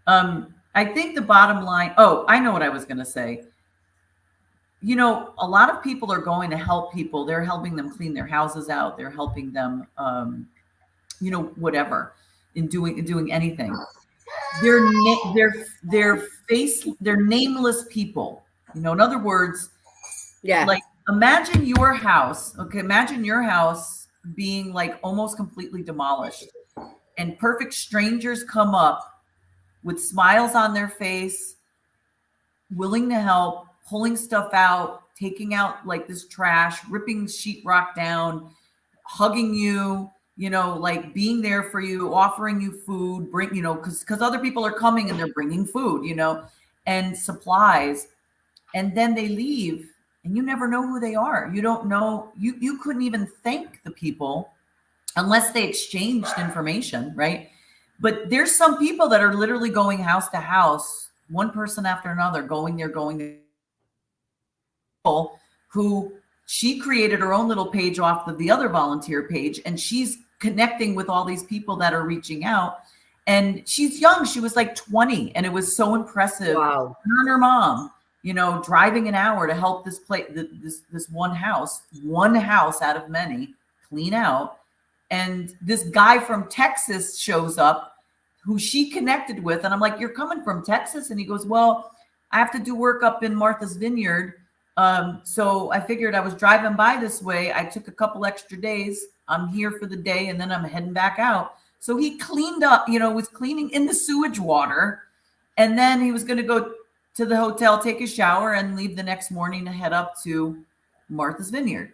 Yeah. I think the bottom line, I know what I was going to say. A lot of people are going to help people. They're helping them clean their houses out. They're helping them, whatever, in doing anything. They're nameless people. In other words, yeah. Like imagine your house. Okay, imagine your house being like almost completely demolished, and perfect strangers come up with smiles on their face, willing to help, pulling stuff out, taking out like this trash, ripping sheetrock down, hugging you, like being there for you, offering you food, because other people are coming and they're bringing food, and supplies, and then they leave and you never know who they are. You don't know, you couldn't even thank the people unless they exchanged information, right? But there's some people that are literally going house to house, one person after another, going there, who she created her own little page off of the other volunteer page, and she's connecting with all these people that are reaching out. And she's young. She was like 20, and it was so impressive. Wow. Her and her mom, driving an hour to help this one house out of many clean out. And this guy from Texas shows up who she connected with. And I'm like, you're coming from Texas? And he goes, well, I have to do work up in Martha's Vineyard. So I figured I was driving by this way. I took a couple extra days. I'm here for the day, and then I'm heading back out. So he cleaned up, was cleaning in the sewage water. And then he was going to go to the hotel, take a shower, and leave the next morning to head up to Martha's Vineyard.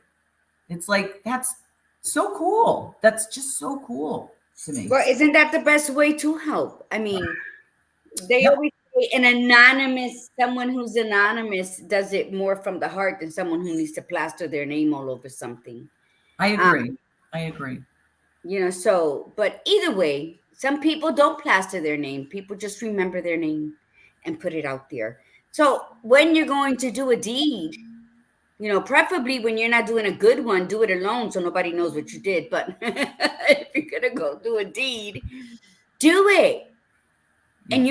It's like, that's so cool. That's just so cool to me. Well, isn't that the best way to help? I mean, they always say someone who's anonymous does it more from the heart than someone who needs to plaster their name all over something. I agree. But either way, some people don't plaster their name. People just remember their name and put it out there. So when you're going to do a deed, preferably when you're not doing a good one, do it alone so nobody knows what you did. But if you're going to go do a deed, do it. And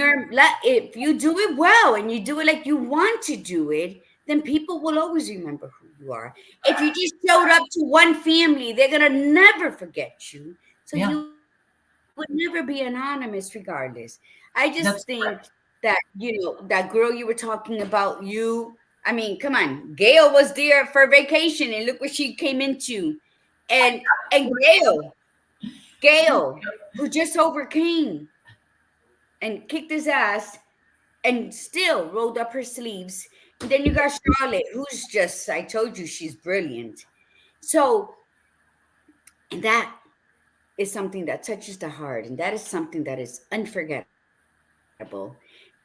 if you do it well and you do it like you want to do it, then people will always remember who you are. If you just showed up to one family, they're going to never forget you. So you would never be anonymous regardless. I just think that, that girl you were talking about, I mean, come on. Gail was there for vacation and look what she came into. And Gail, who just overcame and kicked his ass and still rolled up her sleeves. And then you got Charlotte, who's just, I told you, she's brilliant. So, and that is something that touches the heart, and that is something that is unforgettable.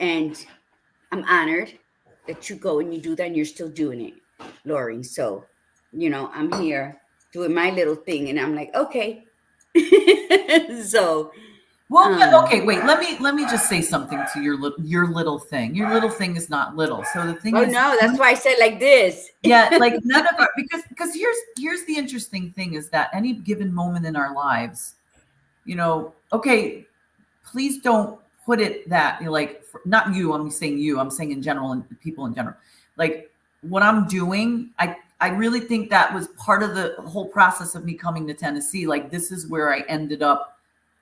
And I'm honored that you go and you do that, and you're still doing it, Lori. So, I'm here doing my little thing, and I'm like, okay. So, Well, yeah, um, okay, wait. Let me just say something to your little thing. Your little thing is not little. So the thing oh is, no, that's why I said like this. yeah, like none of our, because here's the interesting thing is that any given moment in our lives, okay, please don't put it that like not you. I'm saying you. I'm saying in general and people in general. Like what I'm doing, I really think that was part of the whole process of me coming to Tennessee. Like this is where I ended up.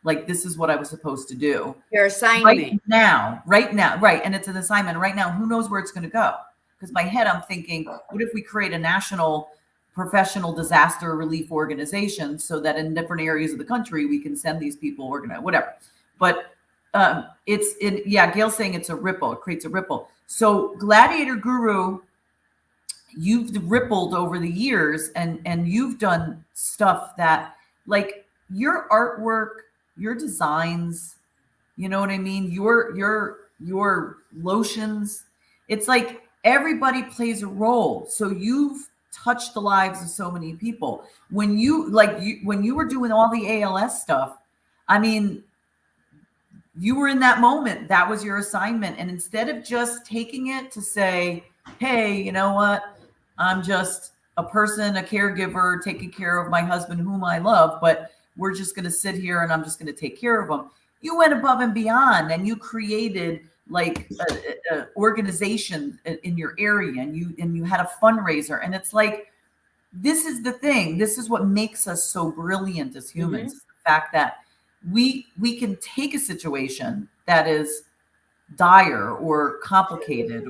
Like this is what I was supposed to do Your assignment. right now, right. And it's an assignment right now. Who knows where it's going to go? Because my head, I'm thinking, what if we create a national professional disaster relief organization so that in different areas of the country we can send these people organize whatever. But Gail's saying it's a ripple. It creates a ripple. So Gladiator Guru, you've rippled over the years, and you've done stuff that like your artwork, your designs, you know what I mean? Your lotions. It's like everybody plays a role. So you've touched the lives of so many people. When you were doing all the ALS stuff, I mean, you were in that moment. That was your assignment. And instead of just taking it to say, hey, you know what? I'm just a person, a caregiver, taking care of my husband, whom I love, but we're just going to sit here and I'm just going to take care of him. You went above and beyond and you created like a organization in your area, and you had a fundraiser. And it's like, this is the thing. This is what makes us so brilliant as humans. Mm-hmm. The fact that we can take a situation that is dire or complicated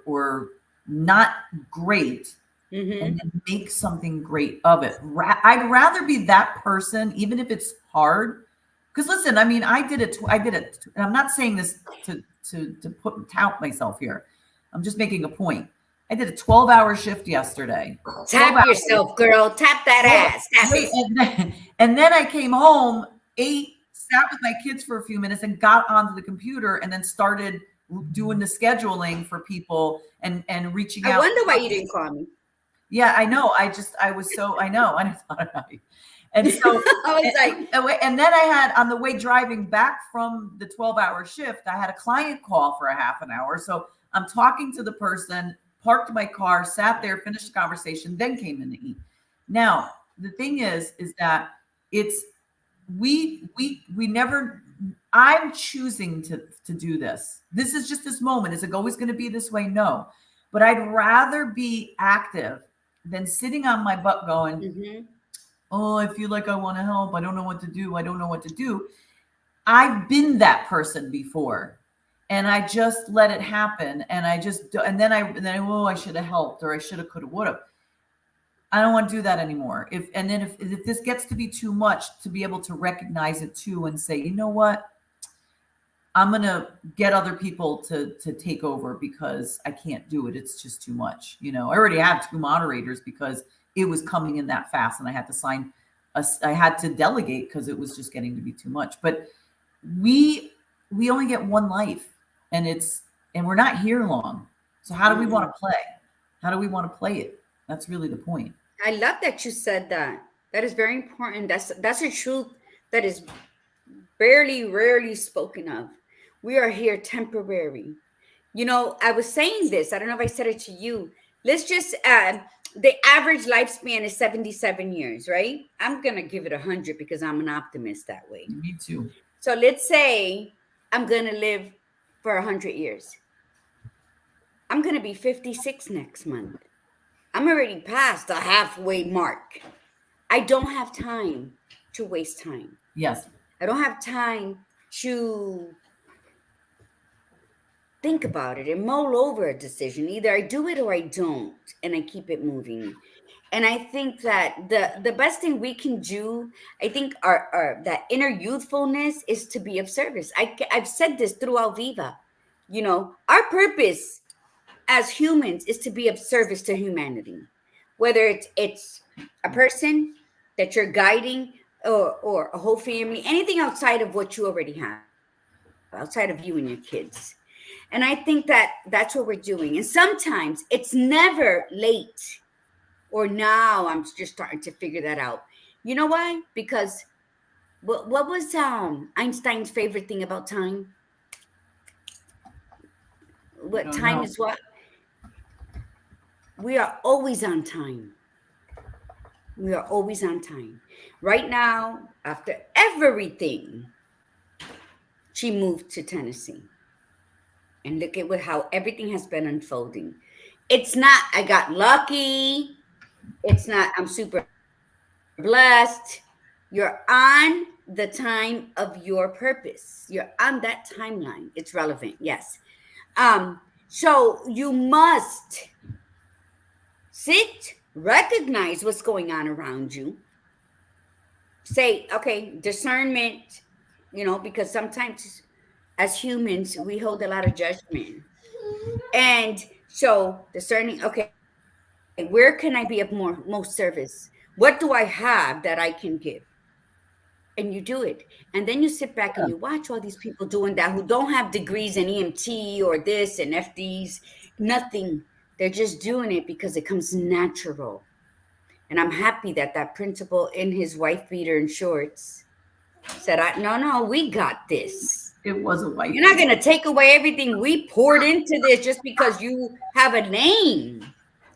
or not great Mm-hmm. and then make something great of it. I'd rather be that person, even if it's hard. Because listen, I mean, I did it. And I'm not saying this to tout myself here. I'm just making a point. I did a 12-hour shift yesterday. 12 Tap yourself, girl. Tap that well, ass. Tap wait, it. and then I came home, ate, sat with my kids for a few minutes, and got onto the computer, and then started doing the scheduling for people and reaching I out. wonder why you didn't call me. Yeah, I know. I know. I thought about it. And so, I was like, and then I had on the way driving back from the 12-hour shift, I had a client call for a half an hour. So I'm talking to the person, parked my car, sat there, finished the conversation, then came in to eat. Now, the thing is that it's we never. I'm choosing to do this. This is just this moment. Is it always going to be this way? No, but I'd rather be active than sitting on my butt going, mm-hmm. oh, I feel like I want to help. I don't know what to do. I don't know what to do. I've been that person before. And I just let it happen. And I just, and then oh, I should have helped, or I should have, could have, would have. I don't want to do that anymore. If this gets to be too much, to be able to recognize it too and say, you know what? I'm going to get other people to take over because I can't do it. It's just too much. I already have 2 moderators because it was coming in that fast and I had to I had to delegate because it was just getting to be too much. But we only get one life, and we're not here long. So how do we want to play? How do we want to play it? That's really the point. I love that you said that. That is very important. That's a truth that is rarely spoken of. We are here temporary. I was saying this. I don't know if I said it to you. Let's just the average lifespan is 77 years, right? I'm gonna give it 100 because I'm an optimist that way. Me too. So let's say I'm gonna live for 100 years. I'm gonna be 56 next month. I'm already past the halfway mark. I don't have time to waste time. Yes. I don't have time to think about it and mull over a decision. Either I do it or I don't, and I keep it moving. And I think that the best thing we can do, I think, our that inner youthfulness is to be of service. I've said this throughout Viva. Our purpose as humans is to be of service to humanity, whether it's a person that you're guiding, or a whole family, anything outside of what you already have, outside of you and your kids. And I think that that's what we're doing. And sometimes it's never late, or now I'm just starting to figure that out. You know why? Because what was Einstein's favorite thing about time? I What don't time know. is what? We are always on time. We are always on time. Right now, after everything, she moved to Tennessee. And look at how everything has been unfolding. It's not, I got lucky. It's not, I'm super blessed. You're on the time of your purpose. You're on that timeline. It's relevant, yes. So you must sit, recognize what's going on around you, say, okay, discernment, because sometimes as humans, we hold a lot of judgment. And so discerning, okay, where can I be of most service? What do I have that I can give? And you do it. And then you sit back and you watch all these people doing that who don't have degrees in EMT or this and FDs, nothing. They're just doing it because it comes natural. And I'm happy that that principal in his wife beater and shorts said, no, we got this. It was a white. You're not going to take away everything we poured into this just because you have a name.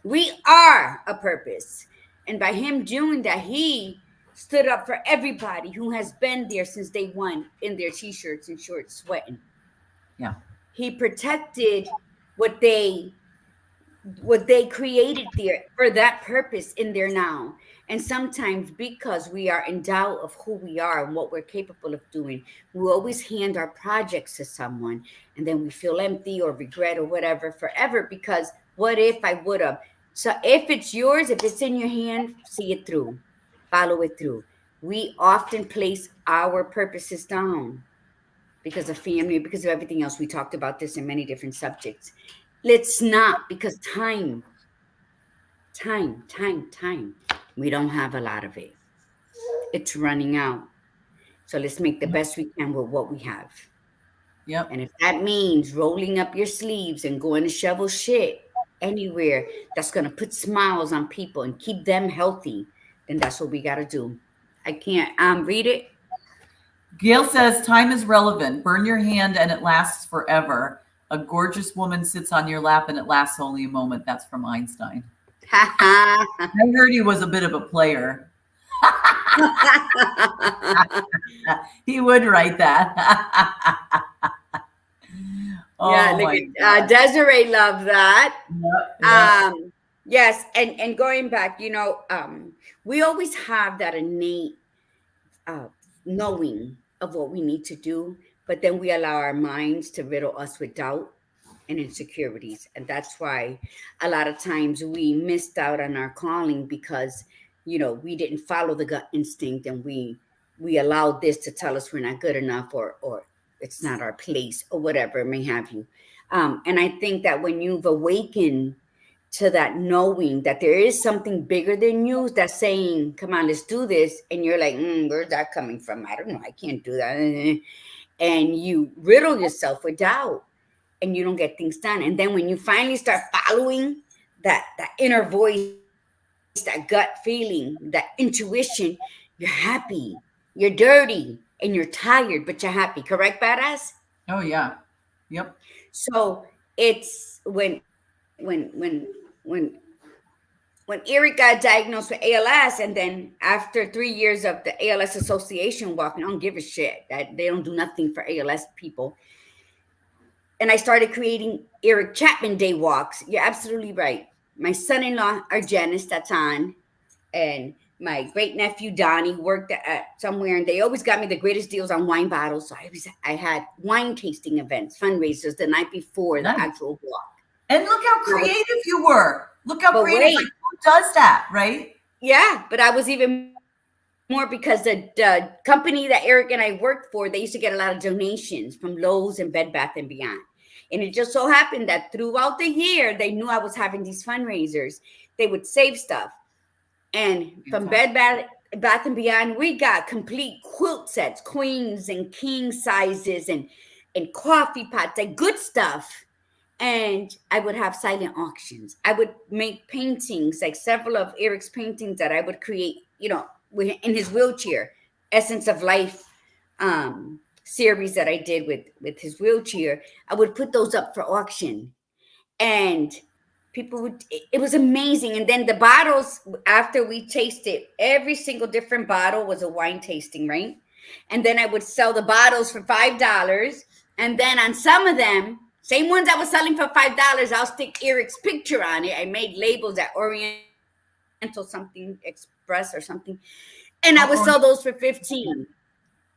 We are a purpose. And by him doing that, he stood up for everybody who has been there since day one in their t-shirts and shorts sweating. Yeah. He protected what they created there for that purpose in there now. And sometimes because we are in doubt of who we are and what we're capable of doing, we always hand our projects to someone and then we feel empty or regret or whatever forever, because what if I would have? So if it's yours, if it's in your hand, see it through, follow it through. We often place our purposes down because of family, because of everything else. We talked about this in many different subjects. Let's not, because time. We don't have a lot of it. It's running out. So let's make the best we can with what we have. Yep. And if that means rolling up your sleeves and going to shovel shit anywhere that's going to put smiles on people and keep them healthy, then that's what we got to do. I can't read it. Gail says time is relevant. Burn your hand and it lasts forever. A gorgeous woman sits on your lap and it lasts only a moment. That's from Einstein. I heard he was a bit of a player. He would write that. Oh, yeah, look at Desiree loved that. Yep. Yes, and going back, we always have that innate knowing of what we need to do, but then we allow our minds to riddle us with doubt and insecurities. And that's why a lot of times we missed out on our calling because, we didn't follow the gut instinct, and we allowed this to tell us we're not good enough, or it's not our place, or whatever it may have you. And I think that when you've awakened to that knowing that there is something bigger than you that's saying, come on, let's do this. And you're like, where's that coming from? I don't know. I can't do that. And you riddle yourself with doubt and you don't get things done. And then when you finally start following that inner voice, that gut feeling, that intuition, you're happy, you're dirty, and you're tired, but you're happy. Correct, badass? Oh, yeah. Yep. So it's when Eric got diagnosed with ALS, and then after 3 years of the ALS Association walking, I don't give a shit that they don't do nothing for ALS people. And I started creating Eric Chapman Day walks. You're absolutely right. My son-in-law, Argenis, that's on, and my great nephew Donnie worked at somewhere, and they always got me the greatest deals on wine bottles. So I had wine tasting events, fundraisers the night before the actual walk. And look how creative you were. Look how creative. Like, who does that, right? Yeah, but I was even more because the company that Eric and I worked for, they used to get a lot of donations from Lowe's and Bed Bath & Beyond. And it just so happened that throughout the year, they knew I was having these fundraisers. They would save stuff. And from Bath and Beyond, we got complete quilt sets, queens and king sizes, and coffee pots, like good stuff. And I would have silent auctions. I would make paintings, like several of Eric's paintings that I would create, in his wheelchair, Essence of Life series that I did with his wheelchair. I would put those up for auction, and people would, it was amazing. And then the bottles, after we tasted, every single different bottle was a wine tasting, right? And then I would sell the bottles for $5, and then on some of them, same ones I was selling for $5, I'll stick Eric's picture on it. I made labels at Oriental something Express or something, and I would sell those for 15.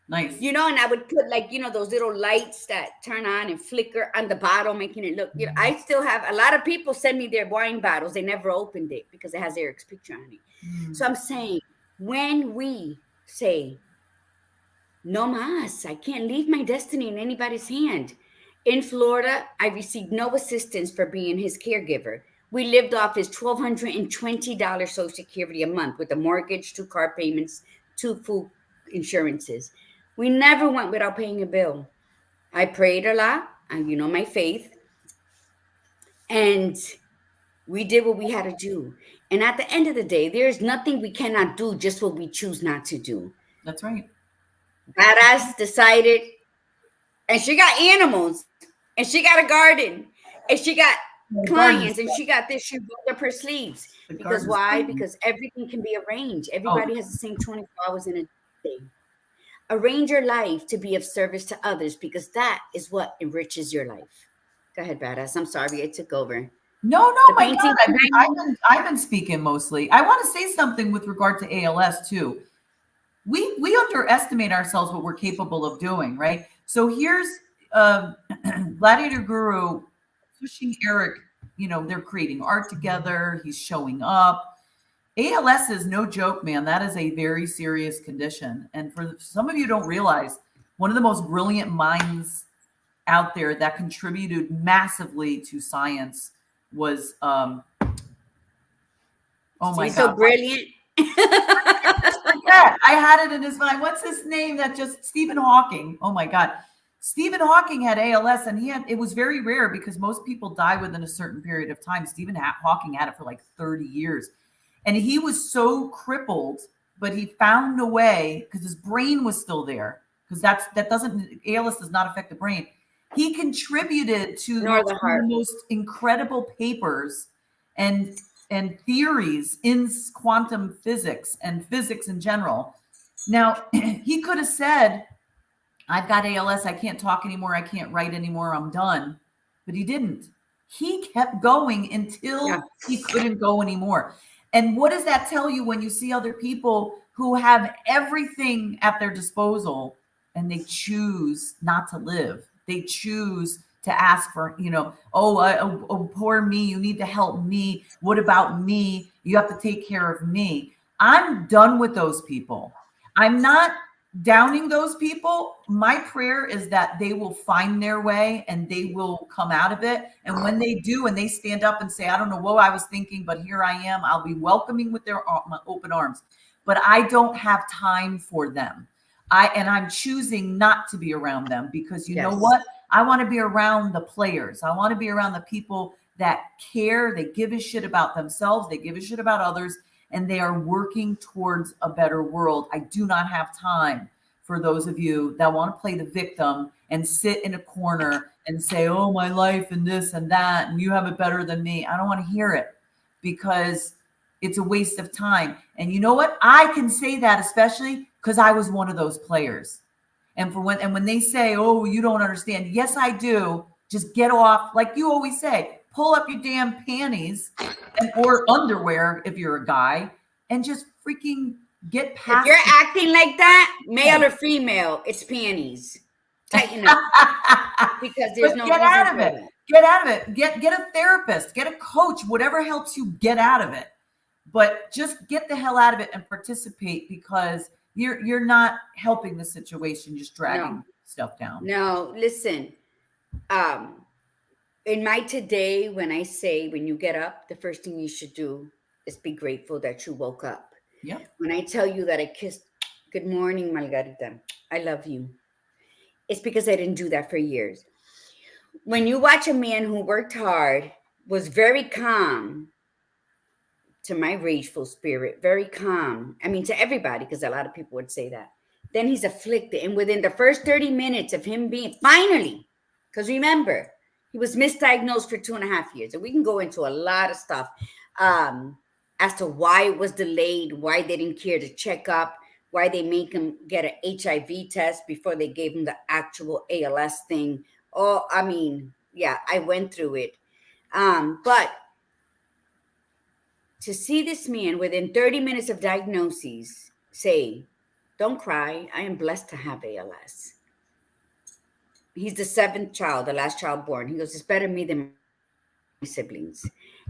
Nice. And I would put, like, those little lights that turn on and flicker on the bottle, making it look, I still have a lot of people send me their wine bottles. They never opened it because it has Eric's picture on it. So I'm saying, when we say, no mas, I can't leave my destiny in anybody's hand. In Florida, I received no assistance for being his caregiver. We lived off his $1,220 Social Security a month with a mortgage, 2 car payments, 2 food insurances. We never went without paying a bill. I prayed a lot, and my faith, and we did what we had to do. And at the end of the day, there's nothing we cannot do, just what we choose not to do. That's right. Badass decided, and she got animals, and she got a garden, and she got clients, and she got this. She rolled up her sleeves. Because why? Because everything can be arranged. Everybody has the same 24 hours in a day. Arrange your life to be of service to others, because that is what enriches your life. Go ahead, Badass. I'm sorry I took over. No, my God. I've been speaking mostly. I want to say something with regard to ALS too. We underestimate ourselves, what we're capable of doing, right? So here's Gladiator Guru pushing Eric. They're creating art together. He's showing up. ALS is no joke, man. That is a very serious condition. And for some of you don't realize, one of the most brilliant minds out there that contributed massively to science was, oh my God. So brilliant. I had it in his mind. What's his name? Stephen Hawking. Oh my God. Stephen Hawking had ALS, and it was very rare because most people die within a certain period of time. Stephen Hawking had it for like 30 years. And he was so crippled, but he found a way, because his brain was still there, because ALS does not affect the brain. He contributed to the most incredible papers and theories in quantum physics and physics in general. Now, he could have said, I've got ALS, I can't talk anymore, I can't write anymore, I'm done. But he didn't. He kept going until he couldn't go anymore. And what does that tell you when you see other people who have everything at their disposal and they choose not to live? They choose to ask for, oh, poor me, you need to help me. What about me? You have to take care of me. I'm done with those people. I'm not downing those people. My prayer is that they will find their way and they will come out of it. And when they do, and they stand up and say, I don't know what I was thinking, but here I am, I'll be welcoming with my open arms. But I don't have time for them. I'm choosing not to be around them, because you know what? I want to be around the players. I want to be around the people that care. They give a shit about themselves. They give a shit about others. And they are working towards a better world. I do not have time for those of you that want to play the victim and sit in a corner and say, oh, my life and this and that, and you have it better than me. I don't want to hear it, because it's a waste of time. And you know what? I can say that especially because I was one of those players. And when they say, oh, you don't understand. Yes, I do. Just get off. Like you always say, pull up your damn panties or underwear if you're a guy, and just freaking get past. If you're acting like that, male or female, it's panties. Tighten up. Because there's no get out of it. Get out of it. Get a therapist, get a coach, whatever helps you get out of it. But just get the hell out of it and participate, because you're not helping the situation, just dragging stuff down. No, listen. In my today, when I say, when you get up, the first thing you should do is be grateful that you woke up. Yep. When I tell you that I kissed, good morning, Margarita, I love you, it's because I didn't do that for years. When you watch a man who worked hard, was very calm, to my rageful spirit, very calm. I mean, to everybody, because a lot of people would say that. Then he's afflicted. And within the first 30 minutes of him being finally, because remember, he was misdiagnosed for 2.5 years. And we can go into a lot of stuff as to why it was delayed, why they didn't care to check up, why they make him get an HIV test before they gave him the actual ALS thing. Oh, I mean, yeah, I went through it. But to see this man within 30 minutes of diagnosis say, don't cry, I am blessed to have ALS. He's the seventh child, the last child born. He goes, it's better me than my siblings.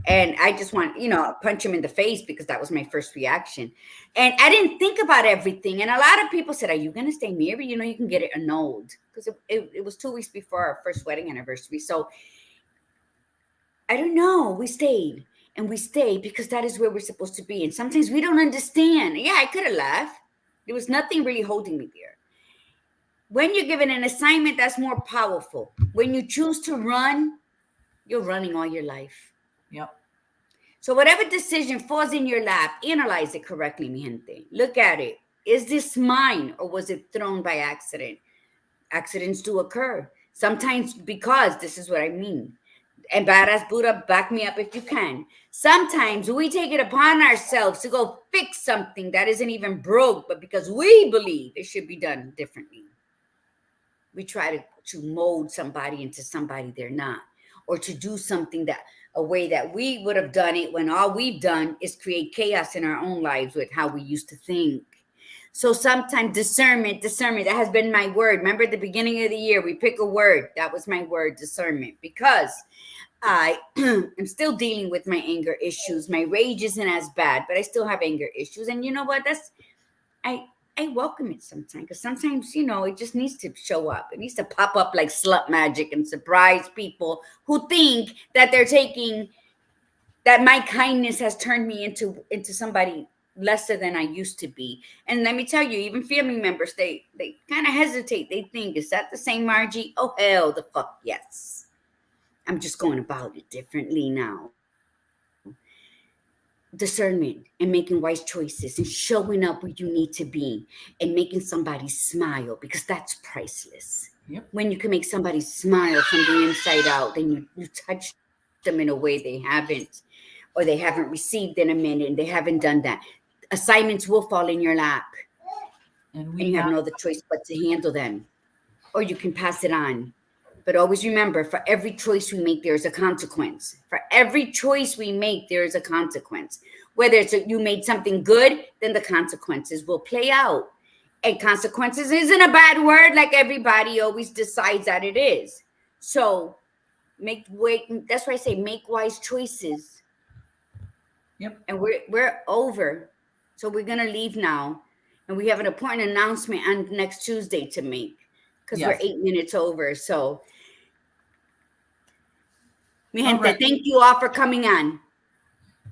And I just want, punch him in the face because that was my first reaction. And I didn't think about everything. And a lot of people said, are you going to stay married? You can get it annulled. Because it was 2 weeks before our first wedding anniversary. So I don't know. We stayed. And we stayed because that is where we're supposed to be. And sometimes we don't understand. Yeah, I could have left. There was nothing really holding me there. When you're given an assignment, that's more powerful. When you choose to run, you're running all your life. Yep. So whatever decision falls in your lap, analyze it correctly, mi gente. Look at it. Is this mine or was it thrown by accident? Accidents do occur. Sometimes because, this is what I mean. And Badass Buddha, back me up if you can. Sometimes we take it upon ourselves to go fix something that isn't even broke, but because we believe it should be done differently. We try to mold somebody into somebody they're not, or to do something that a way that we would have done it when all we've done is create chaos in our own lives with how we used to think. So sometimes discernment, that has been my word. Remember at the beginning of the year, we pick a word. That was my word, discernment, because I am still dealing with my anger issues. My rage isn't as bad, but I still have anger issues. And you know what? I welcome it sometimes, because sometimes, it just needs to show up. It needs to pop up like slut magic and surprise people who think that they're taking, that my kindness has turned me into somebody lesser than I used to be. And let me tell you, even family members, they kind of hesitate. They think, is that the same Margie? Oh, hell the fuck yes. I'm just going about it differently now. Discernment and making wise choices and showing up where you need to be and making somebody smile, because that's priceless. Yep. When you can make somebody smile from the inside out, then you touch them in a way they haven't, or they haven't received in a minute, and they haven't done that. Assignments will fall in your lap, and you have no other choice but to handle them, or you can pass it on. But always remember, for every choice we make, there is a consequence. For every choice we make, there is a consequence. Whether you made something good, then the consequences will play out. And consequences isn't a bad word like everybody always decides that it is. So that's why I say make wise choices. Yep. And we're over. So we're going to leave now. And we have an important announcement on next Tuesday to make, because we're 8 minutes over. So, mi gente, thank you all for coming on.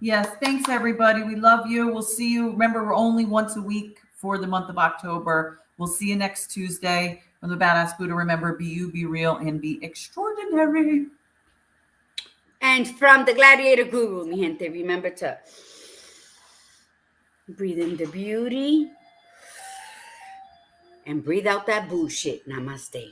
Yes, thanks everybody. We love you. We'll see you. Remember, we're only once a week for the month of October. We'll see you next Tuesday on the Badass Buddha. Remember, be you, be real, and be extraordinary. And from the Gladiator Guru, mi gente, remember to breathe in the beauty and breathe out that bullshit. Namaste.